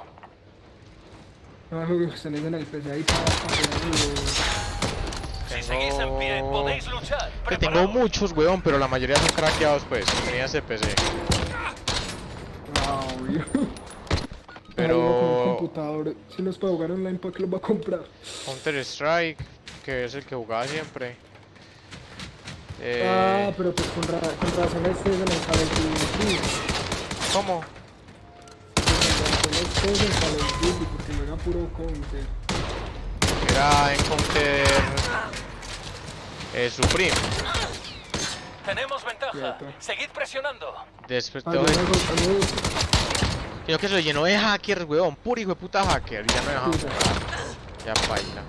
No, juegos que tenés en el PC ahí para Si seguís en pie, podéis luchar. Que tengo muchos, weón, pero la mayoría son craqueados, pues. Tenía ese PC. Wow. Pero- Con un computador, si no es para jugar online, ¿para qué lo va a comprar? Counter Strike, que es el que jugaba siempre. Ah, pero pues con razón este es en el Call of Duty. ¿Cómo? Con razón este es en Call of Duty, porque no era puro Counter. Era en Counter Supreme. Tenemos ventaja. Cierto. Seguid presionando. Después Ah, yo me creo que se lo llenó de hackers, weón. Puro hijo de puta hacker. Y ya no dejamos Sí, jugar. Ya baila.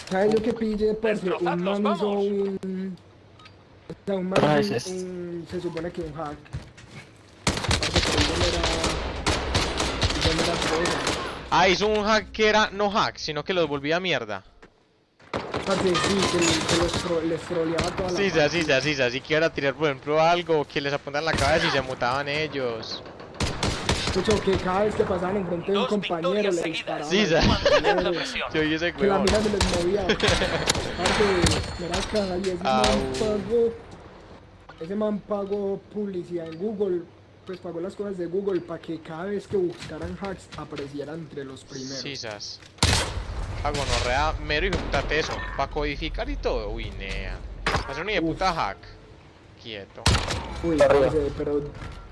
¿Sabes lo que pille, parce? Un Destrozadlos, man hizo vamos. un... O sea, un man Ah, hizo es se supone que un hack. Parce, pero eso no era cosa. Ah, hizo un hack que era no hack, sino que los volvía mierda. Parce, sí, que les troleaba toda la... Sí, así que era tirar, por ejemplo, algo que les apuntan la cabeza y se mutaban ellos. Escucho que cada vez que pasaban enfrente de un Dos compañero victorias le seguidas. disparaban. Sí, al Mantened la compañero, presión. Yo oí ese que la huevón. mira se les movía. Parce, verás que ahí ese man pagó publicidad en Google, pues pagó las cosas de Google para que cada vez que buscaran hacks aparecieran entre los primeros. Sisas. Hago gonorrea, mero hijo de puta teso. Pa' codificar y todo. Uy, nea. Hacer un hijo de puta hack. Quieto. Uy, Arriba. parce, pero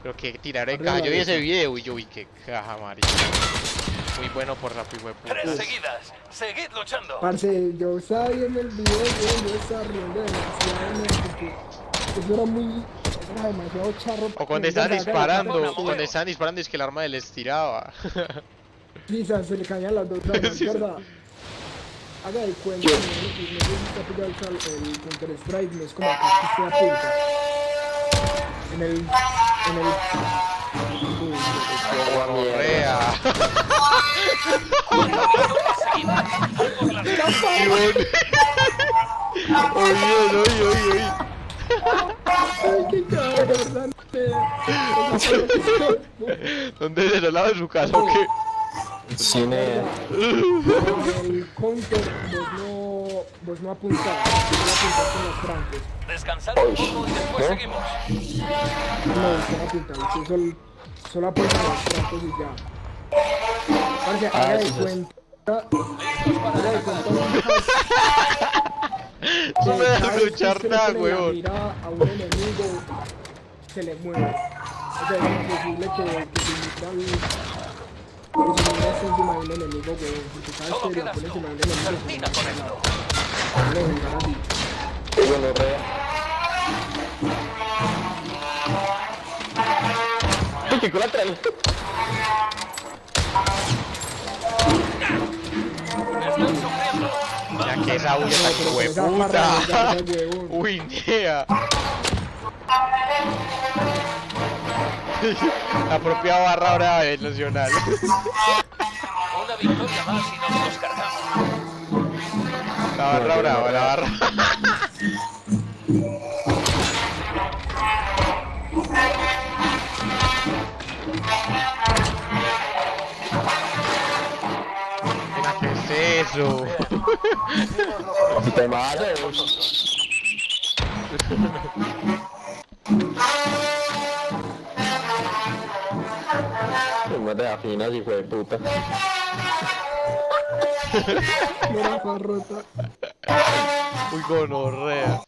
Pero que tirar de Arriba caja. la Yo vi ese derecha. video y yo vi que caja, marica. Muy bueno por rápido, hijo de puta. 3 seguidas. Seguid luchando. parce, yo estaba viendo el video, yo estaba riendo demasiado, porque eso era demasiado charro. O cuando estaban disparando, cuando estaban disparando es que el arma les tiraba. Quizás se le caían las dos armas, Sí. ¿verdad? Haga de cuenta, no sé si usted ha pillado el Counter Strike, no es como que usted apunta. Uy, Gonorrea. Oye. ay, qué cabrón, ¿Dónde se lo lava en su casa o qué? Cine. el Counter, vos no apuntás, solo apuntás con los francos. Descansad un poco y después seguimos. No, usted no apunta, usted solo apunta con los francos y ya. Parce, haga de sí, sí. cuenta. Haga de cuenta. No me Cada dejas vez que escuchar usted le nada, pone la weón. mira a un enemigo, se le mueve. O sea, es imposible que se mira esté encima de un enemigo, weón. Porque cada vez Solo que la quedas pone tú. encima de un enemigo, Termina con esto. se le jugar así. Qué gonorrea. Uy, qué colateral. Están sufriendo. Ya que esa bulla tan hijo de esa farra de puta. garra, weón. Uy, nea. La propia barra brava es nacional. Una victoria más y nos los cargamos. La barra brava, la barra. Mira, ¿qué es eso? Te mato. No te afinas, hijo de puta. Mira, farrota. Uy, gonorrea.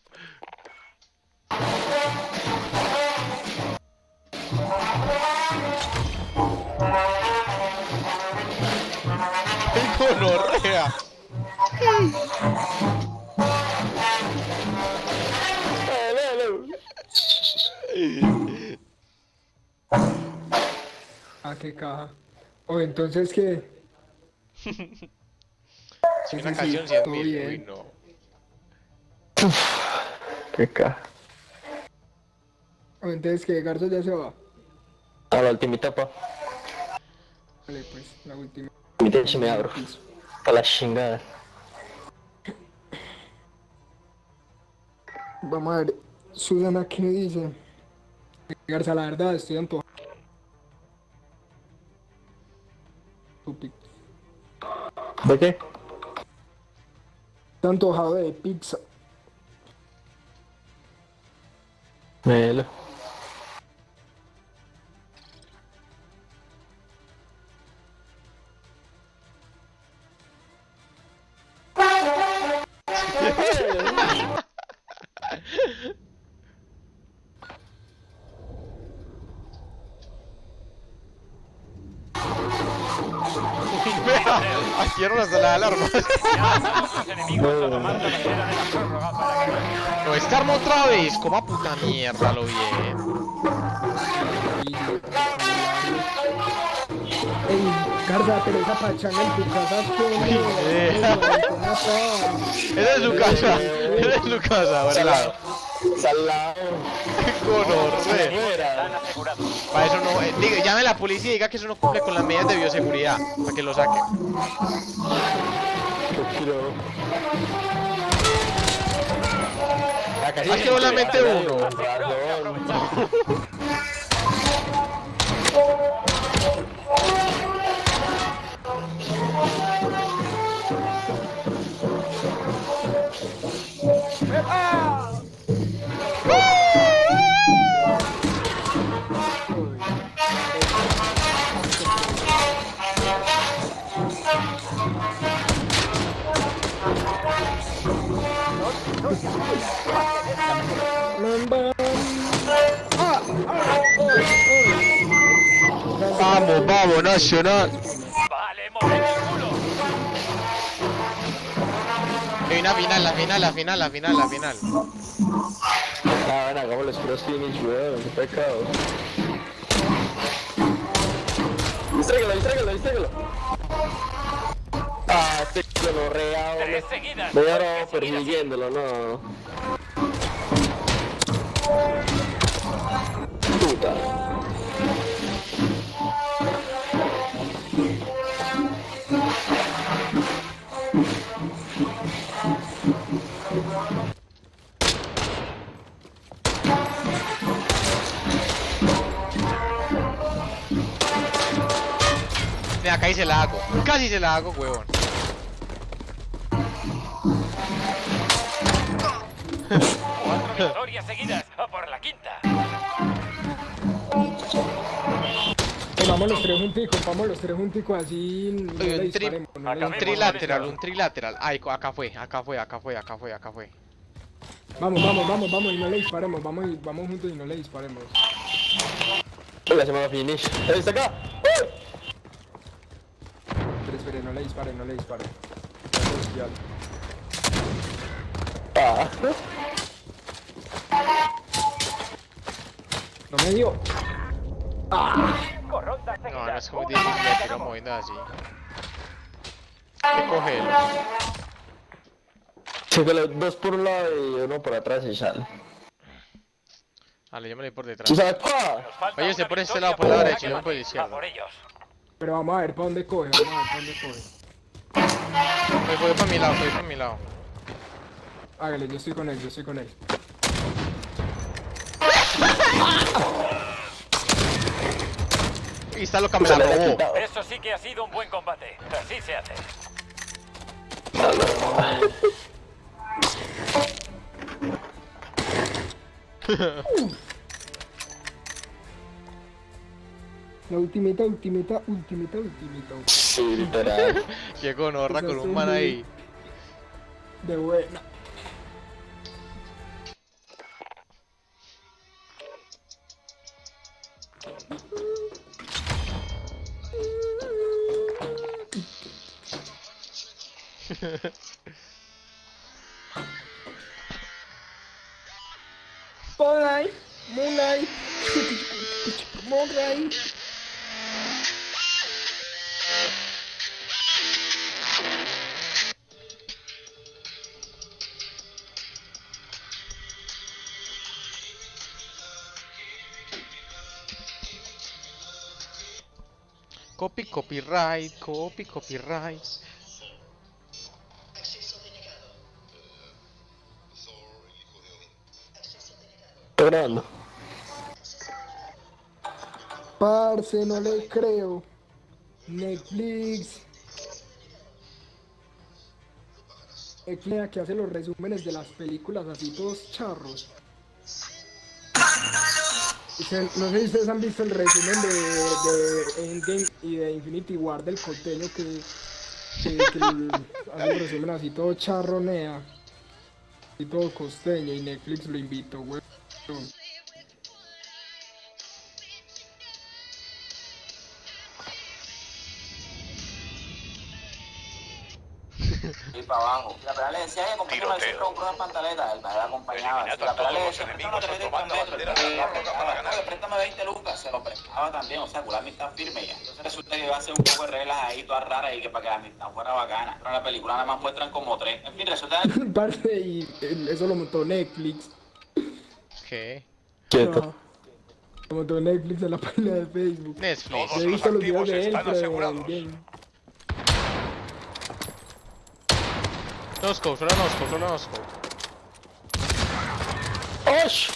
Uy, gonorrea. qué caja. O entonces que. Si una Sí, canción todo 100.000, bien. uy no. Qué caja. O entonces que Garzo ya se va. A la ultimita, pa. Vale, pues, la última. Permíteme, me abro. A la chingada. Vamos a ver, Susana, ¿qué dice? Garza, la verdad, estoy antojado. ¿De qué? Estoy antojado de pizza. Melo. Aquí era una sala de alarmas. Los enemigos a tomar la bandera de la prórroga para que... No, esta arma otra vez. Como a puta mierda, lo bien. Ey, Garza, pero esa pachanga en tu casa, Esa es su casa. Esa es su casa, ¿verdad? Salado. Conorre. Para eso no. Llame a la policía y diga que eso no cumple con las medidas de bioseguridad. Para que lo saquen. Es que solamente uno. Vamos, vamos, Nacional. Vale, mover el culo. Hay una final, la final. Ah, bueno, hagamos los cross finish, weón, qué pecado. Distráigalo. Ah, este gonorrea, Tres seguidas. voy ahora persiguiéndolo, no. Puta. Mira, casi se la hago, huevón. Cuatro victorias seguidas. A por la quinta. Vamos los tres junticos, así no le disparemos. Un trilateral. Ay, acá fue. Vamos, y no le disparemos, vamos juntos y no le disparemos. Le hacemos finish. ¡Está acá! Espere, no le disparen. Ah. No me dio. Cinco rondas No, seguidas. no es muy difícil de tiro moviendo así. ¿Qué coge él? Chécalo, dos por un lado y uno por atrás y sale. Vale, yo me voy por detrás. ¿Tú sabes? ¡Ah! Nos falta Oye, una se por este victoria lado por la para derecha y yo Alemania. por la A izquierda. por ellos. Pero vamos a ver para dónde coge. Voy para mi lado. Hágale, yo estoy con él. Y está loca, me la robó. Eso sí que ha sido un buen combate. Así se hace. La ultimita. Sí, literal. Qué gonorra con un man ahí. De buena. Moonlight. Copyright, copyright. ¿Estoy grabando? Parce, no le creo. Netflix. Netflix que hace los resúmenes de las películas así todos charros. No sé si ustedes han visto el resumen de Endgame y de Infinity War del costeño que hace el resumen así todo charronea y todo costeño y Netflix lo invitó, güey. Y para abajo. La pelea le decía que compré una pantaleta, el padre la acompañaba. La pelea le decía, préstame 20 lucas, se lo prestaba también, o sea, que la amistad firme ya. Entonces resulta que iba a hacer un poco de reglas ahí, todas raras, y que para que la amistad fuera bacana. Pero en la película nada más muestran como 3. En fin, resulta... Parce, y eso lo montó Netflix. ¿Qué? Quieto. Lo montó Netflix en la página de Facebook. Netflix. He visto los videos de él, pero en game. No scope, solo no scope, solo no scope. ¡Osh!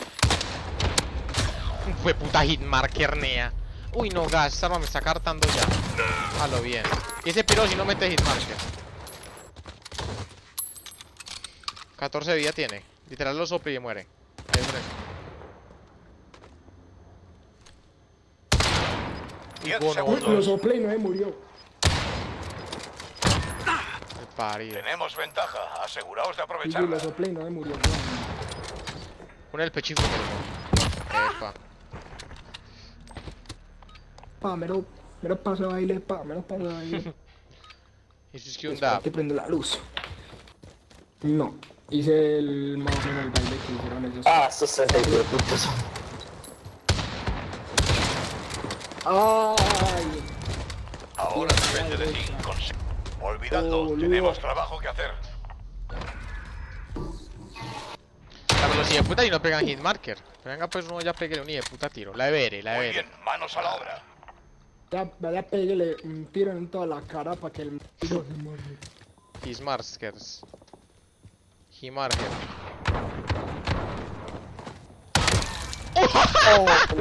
Fue puta hitmarker, nea. Uy, no, gas, esta arma me está cartando ya. A lo bien. Y ese piro si no mete hitmarker. 14 de vida tiene. Literal lo sopla y muere. Ahí muere. Lo soplé y no se murió. Tenemos ventaja, aseguraos de Sí, aprovecharla. lo soplé y no se murió. Pon el pechico. Epa. Pa, me lo paso a baile, pa, me lo paso a baile. Eso es que un Espera, dab. que prende la luz. No, hice el más o menos el baile que hicieron ellos. Ah, estos 32 putos. Ay. Ahora depende de ti. Olvidadlo, tenemos trabajo que hacer. La velocidad de puta y no pegan hitmarker. Venga, pues uno ya pegue un de puta tiro. La de Bere, la de Muy Bere. bien, manos a la obra. Ya, vaya, pégale un tiro en toda la cara para que el tiro se muera. Hismarkers. Himarker.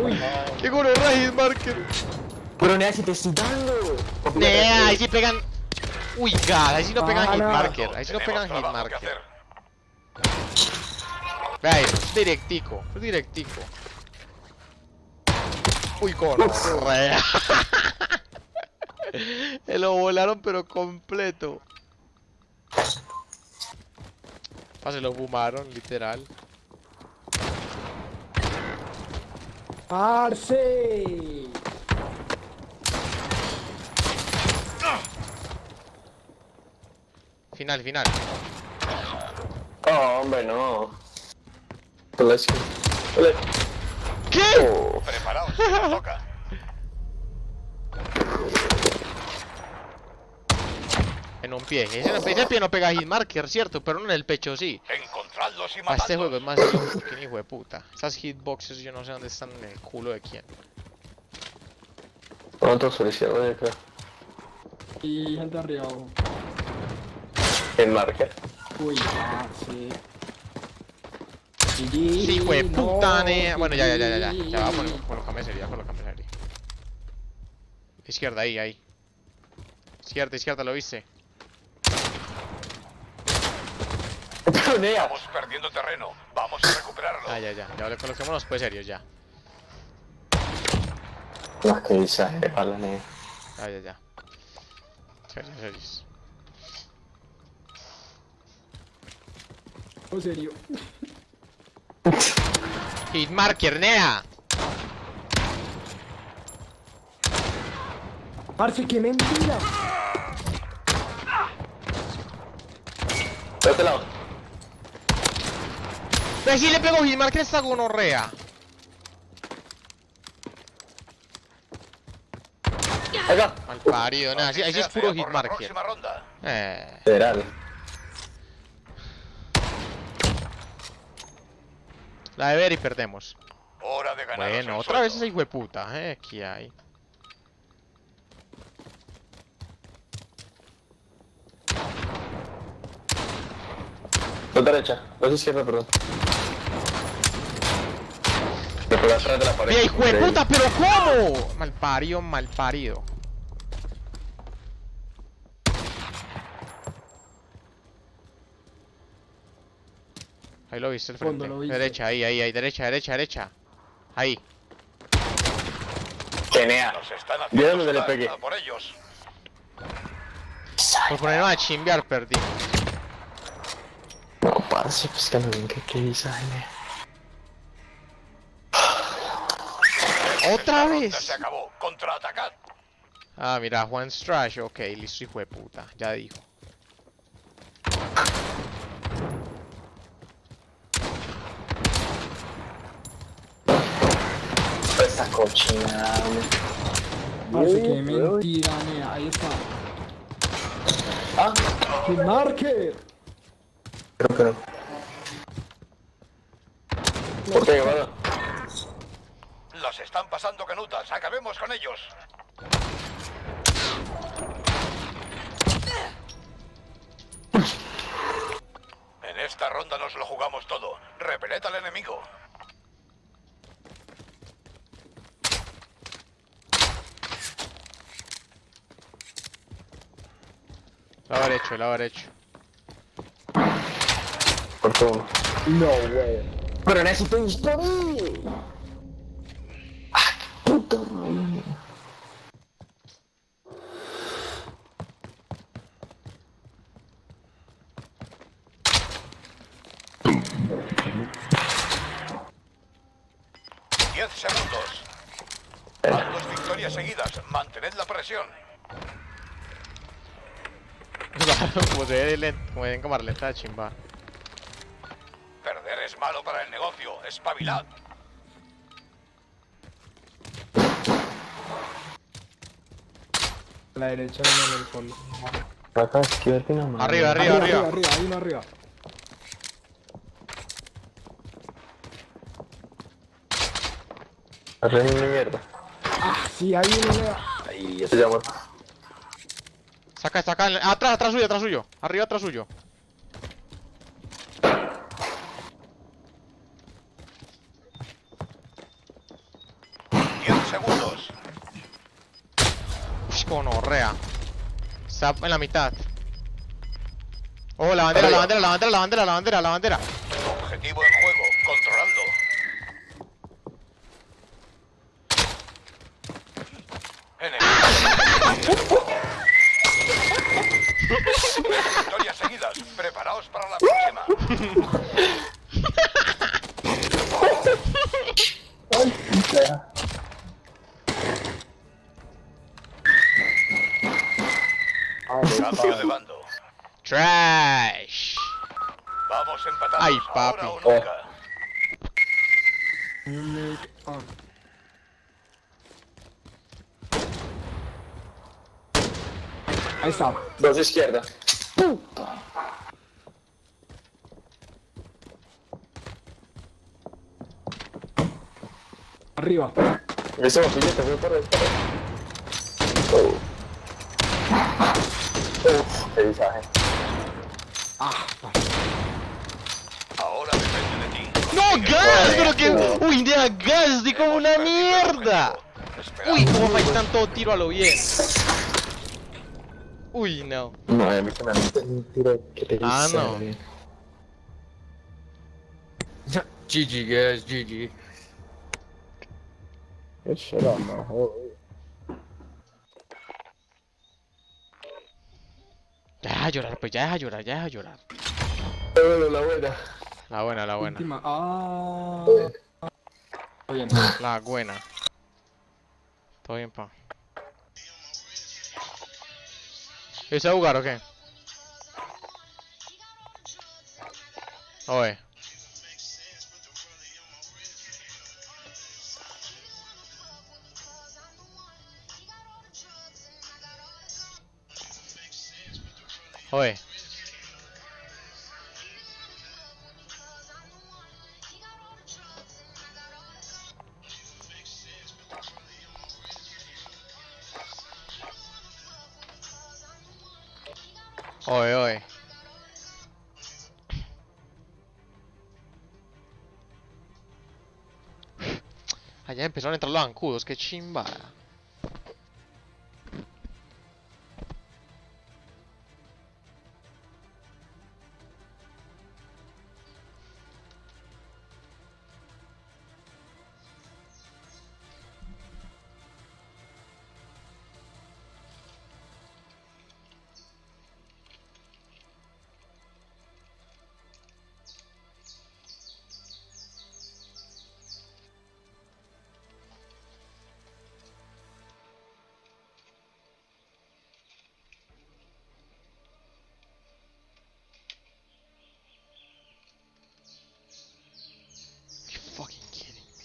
Uy, ¡Qué gororra hitmarker! pero Nea, si te estoy dando. Nea, ahí sí pegan. Uy, god, ahí sí no pegan hitmarker. Ahí sí no Tenemos pegan trabajo que hitmarker. hacer. Vea eso, es directico, es directico. Uy, gonorrea. Lo volaron pero completo. Se lo fumaron, literal. ¡Parce! Final, final. Oh, hombre, no. ¿Qué? Oh. Preparaos, que nos toca. En un pie. Ese pie no pega hitmarker, cierto, pero no en el pecho sí. Encontradlos y A este juego es matadlos. más loco que un hijo de puta. Esas hitboxes yo no sé dónde están en el culo de quién. ¿Cuántos solicitados de acá? Y gente arriba abajo. En marca. Uy, parce. Sí, fue puta, nea. Bueno, ya. Ya va, bueno. colócame serio, colócame serio. Izquierda, ahí. Izquierda, ¿lo viste? Estamos perdiendo terreno. Vamos a recuperarlo. Ah, ya, coloquémonos pues serios ya. No, que dice, para la Nea. Ah, ya. Serios. En serio. Hitmarker, nea. Parce, qué mentira. De este lado. Pero si le pego hitmarker a esta gonorrea. Acá. Mal parido, nada. Ahí sí es puro hitmarker. Próxima ronda. Federal. La de ver y perdemos. Hora de ganar. Bueno, otra vez ese hijo de puta, ¿qué hay? Dos derecha, dos izquierda, perdón. Me pegó atrás de la pared. ¡Ey, hijo de puta! ¿Pero cómo? Malparido, malparido. Ahí lo viste el frente. Fondo, lo viste. Derecha, ahí, derecha. Ahí. Genea. Nos están Mira haciendo donde le sudar, pegué. a por ellos. Por ponernos a chimbear, perdí. No, parce, pues que no ven que dice Genea. ¡Otra Esta ronda vez! se acabó. Contraatacad. Ah, mira, Juan Strash. Ok, listo, hijo de puta. Ya dijo. Esta cochina. Parce, que mentira, nea. Ahí está. Ah, ¡Que marque! creo que no. ¿Por qué, llamada? Los están pasando canutas. Acabemos con ellos. En esta ronda nos lo jugamos todo. Repeled al enemigo. Lado derecho. Por todo. No, wey. Pero en eso te disparé. Ah, qué puta madre. Segundos. Van 2 victorias seguidas. Mantened la presión. Como se ve lento, como ven cámara lenta de chimba. Perder es malo para el negocio. Espabilad. A la derecha, uno en el fondo. Acá, izquierda, una mano. Arriba. Arriba, hay uno arriba. Arriba mi mierda. Ah, sí, hay uno, nea. Ahí, ya se llama. Saca. Atrás suyo. Arriba, atrás suyo. Segundos. Uy, gonorrea. Está en la mitad. Oh, la bandera. Objetivo en juego. Controladlo. Victorias seguidas. Preparaos para la próxima. Cambio de bando. Trash. Vamos empatados. Ay, papi. Ahora o nunca. Ahí está. Dos izquierda. Puta. Arriba. Ese botellete fue por el Oh. Uf, qué visaje. Ahora depende de ti. ¡No, gas! Pero que... Uy, de gas, di como una mierda. Uy, cómo me están todo tiro a lo bien. Uy, no. No, a mí se me mete un tiro que te Ah, no. GG, guys, GG. Eso era mejor. Ya deja llorar, pues, ya deja llorar. Pero la buena. La buena. Última. Ah. Está bien. La buena. Todo bien, pa. ¿Irse a jugar o qué? Oye. Oye. Oye. Allá empezaron a entrar los zancudos, qué chimba. You fucking kidding me?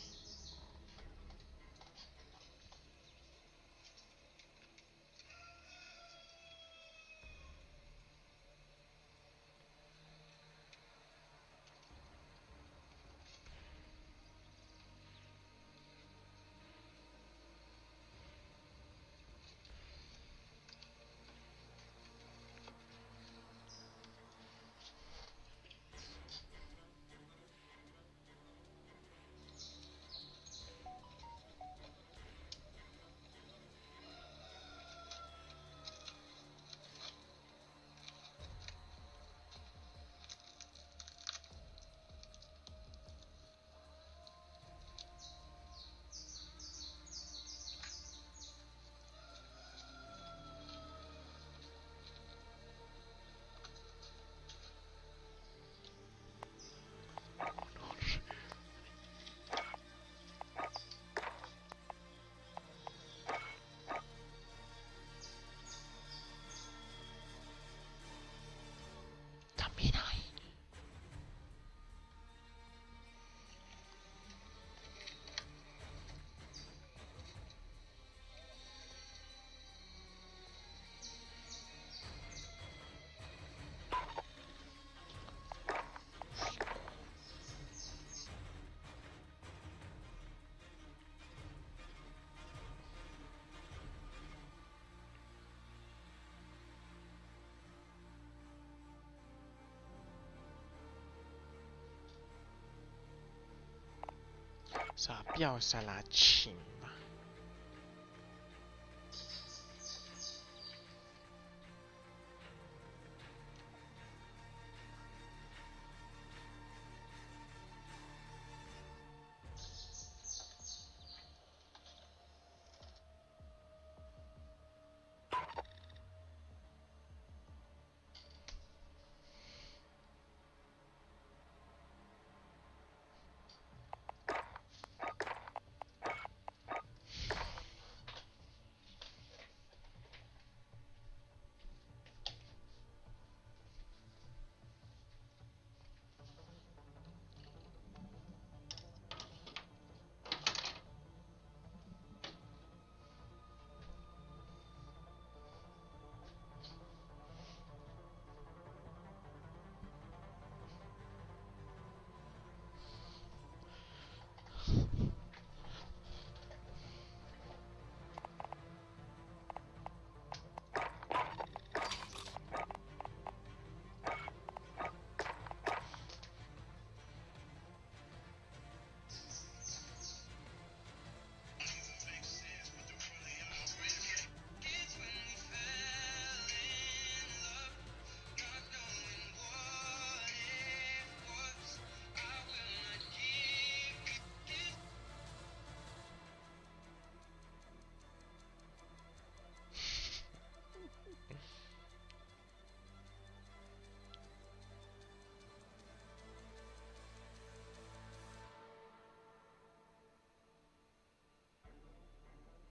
También hay. Sapiaos a la chimba.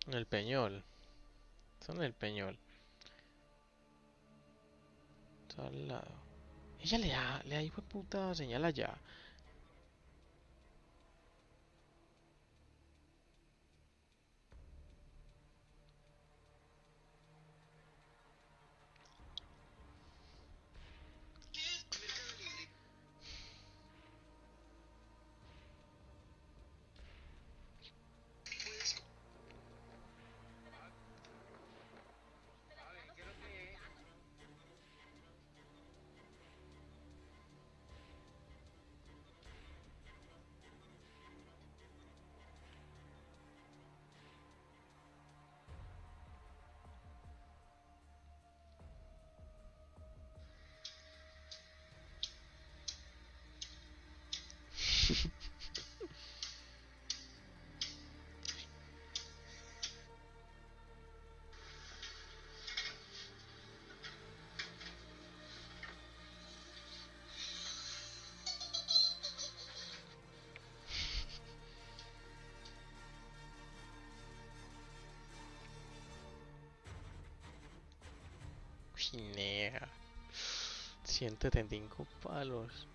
En el Peñol. Son en el Peñol. Está al lado. Ella le da hijo de puta señal allá. Ginea. 175 palos.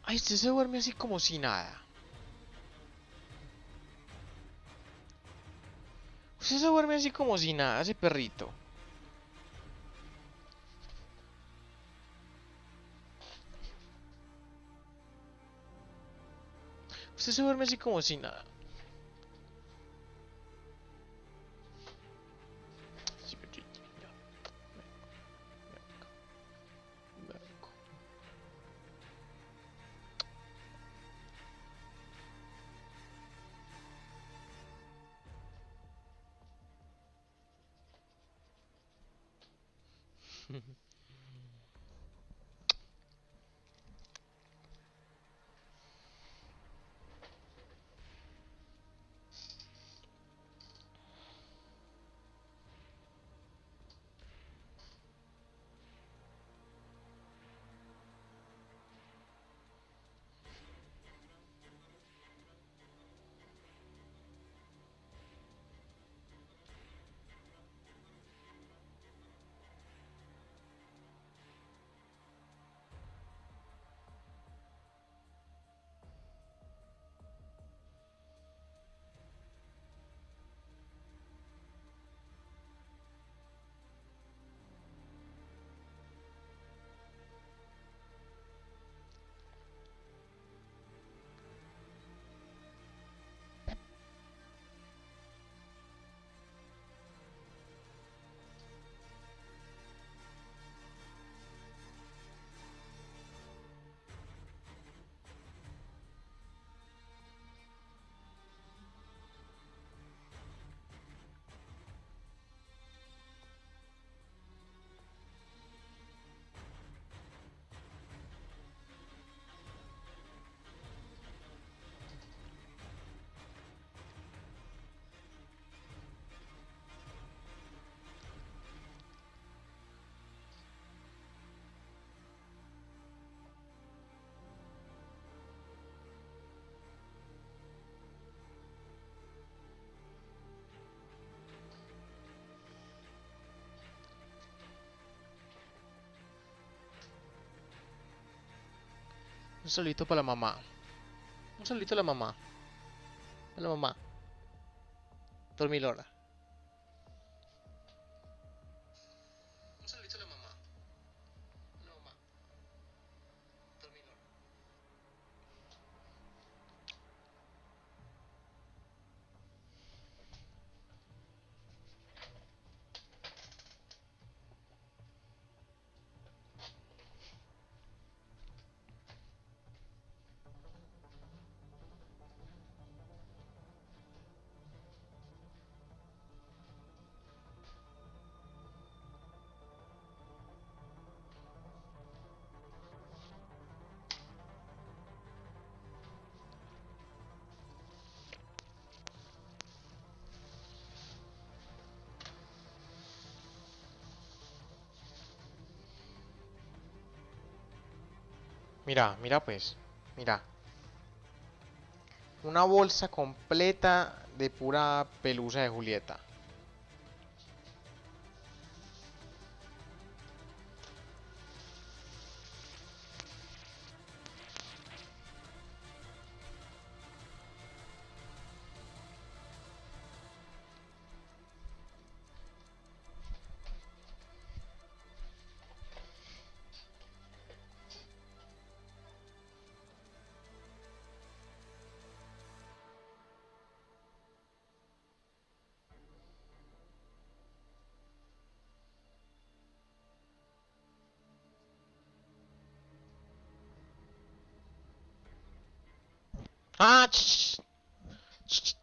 Ay, usted se duerme así como si nada. Usted se duerme así como si nada, ese perrito. Usted se duerme así como si nada. Un saludito para la mamá. Un saludito a la mamá. A la mamá. Dormilona. Un saludito a la mamá. A la mamá. Dormilona. Mira, mira pues. Mira. Una bolsa completa de pura pelusa de Julieta. ¡Ah! ¡Ch! ¡Ch!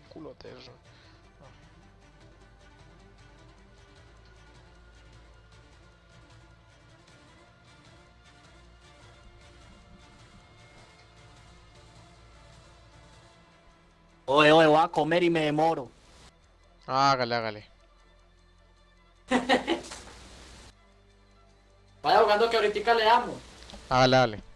Culote eso. Oye, oye, voy a comer y me demoro. Hágale, hágale. Vaya jugando que ahorita le damos. Hágale, hágale.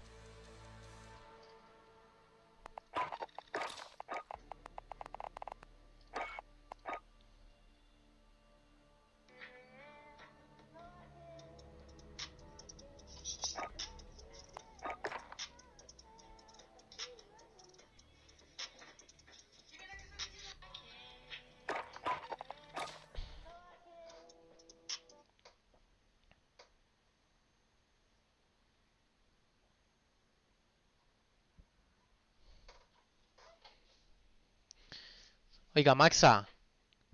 Oiga, Maxa.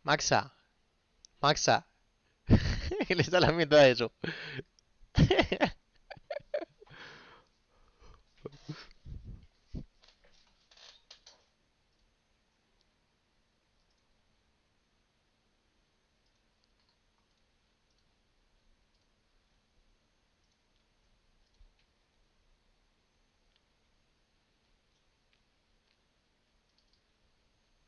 Maxa. Maxa. ¿Qué le está lamiendo a eso?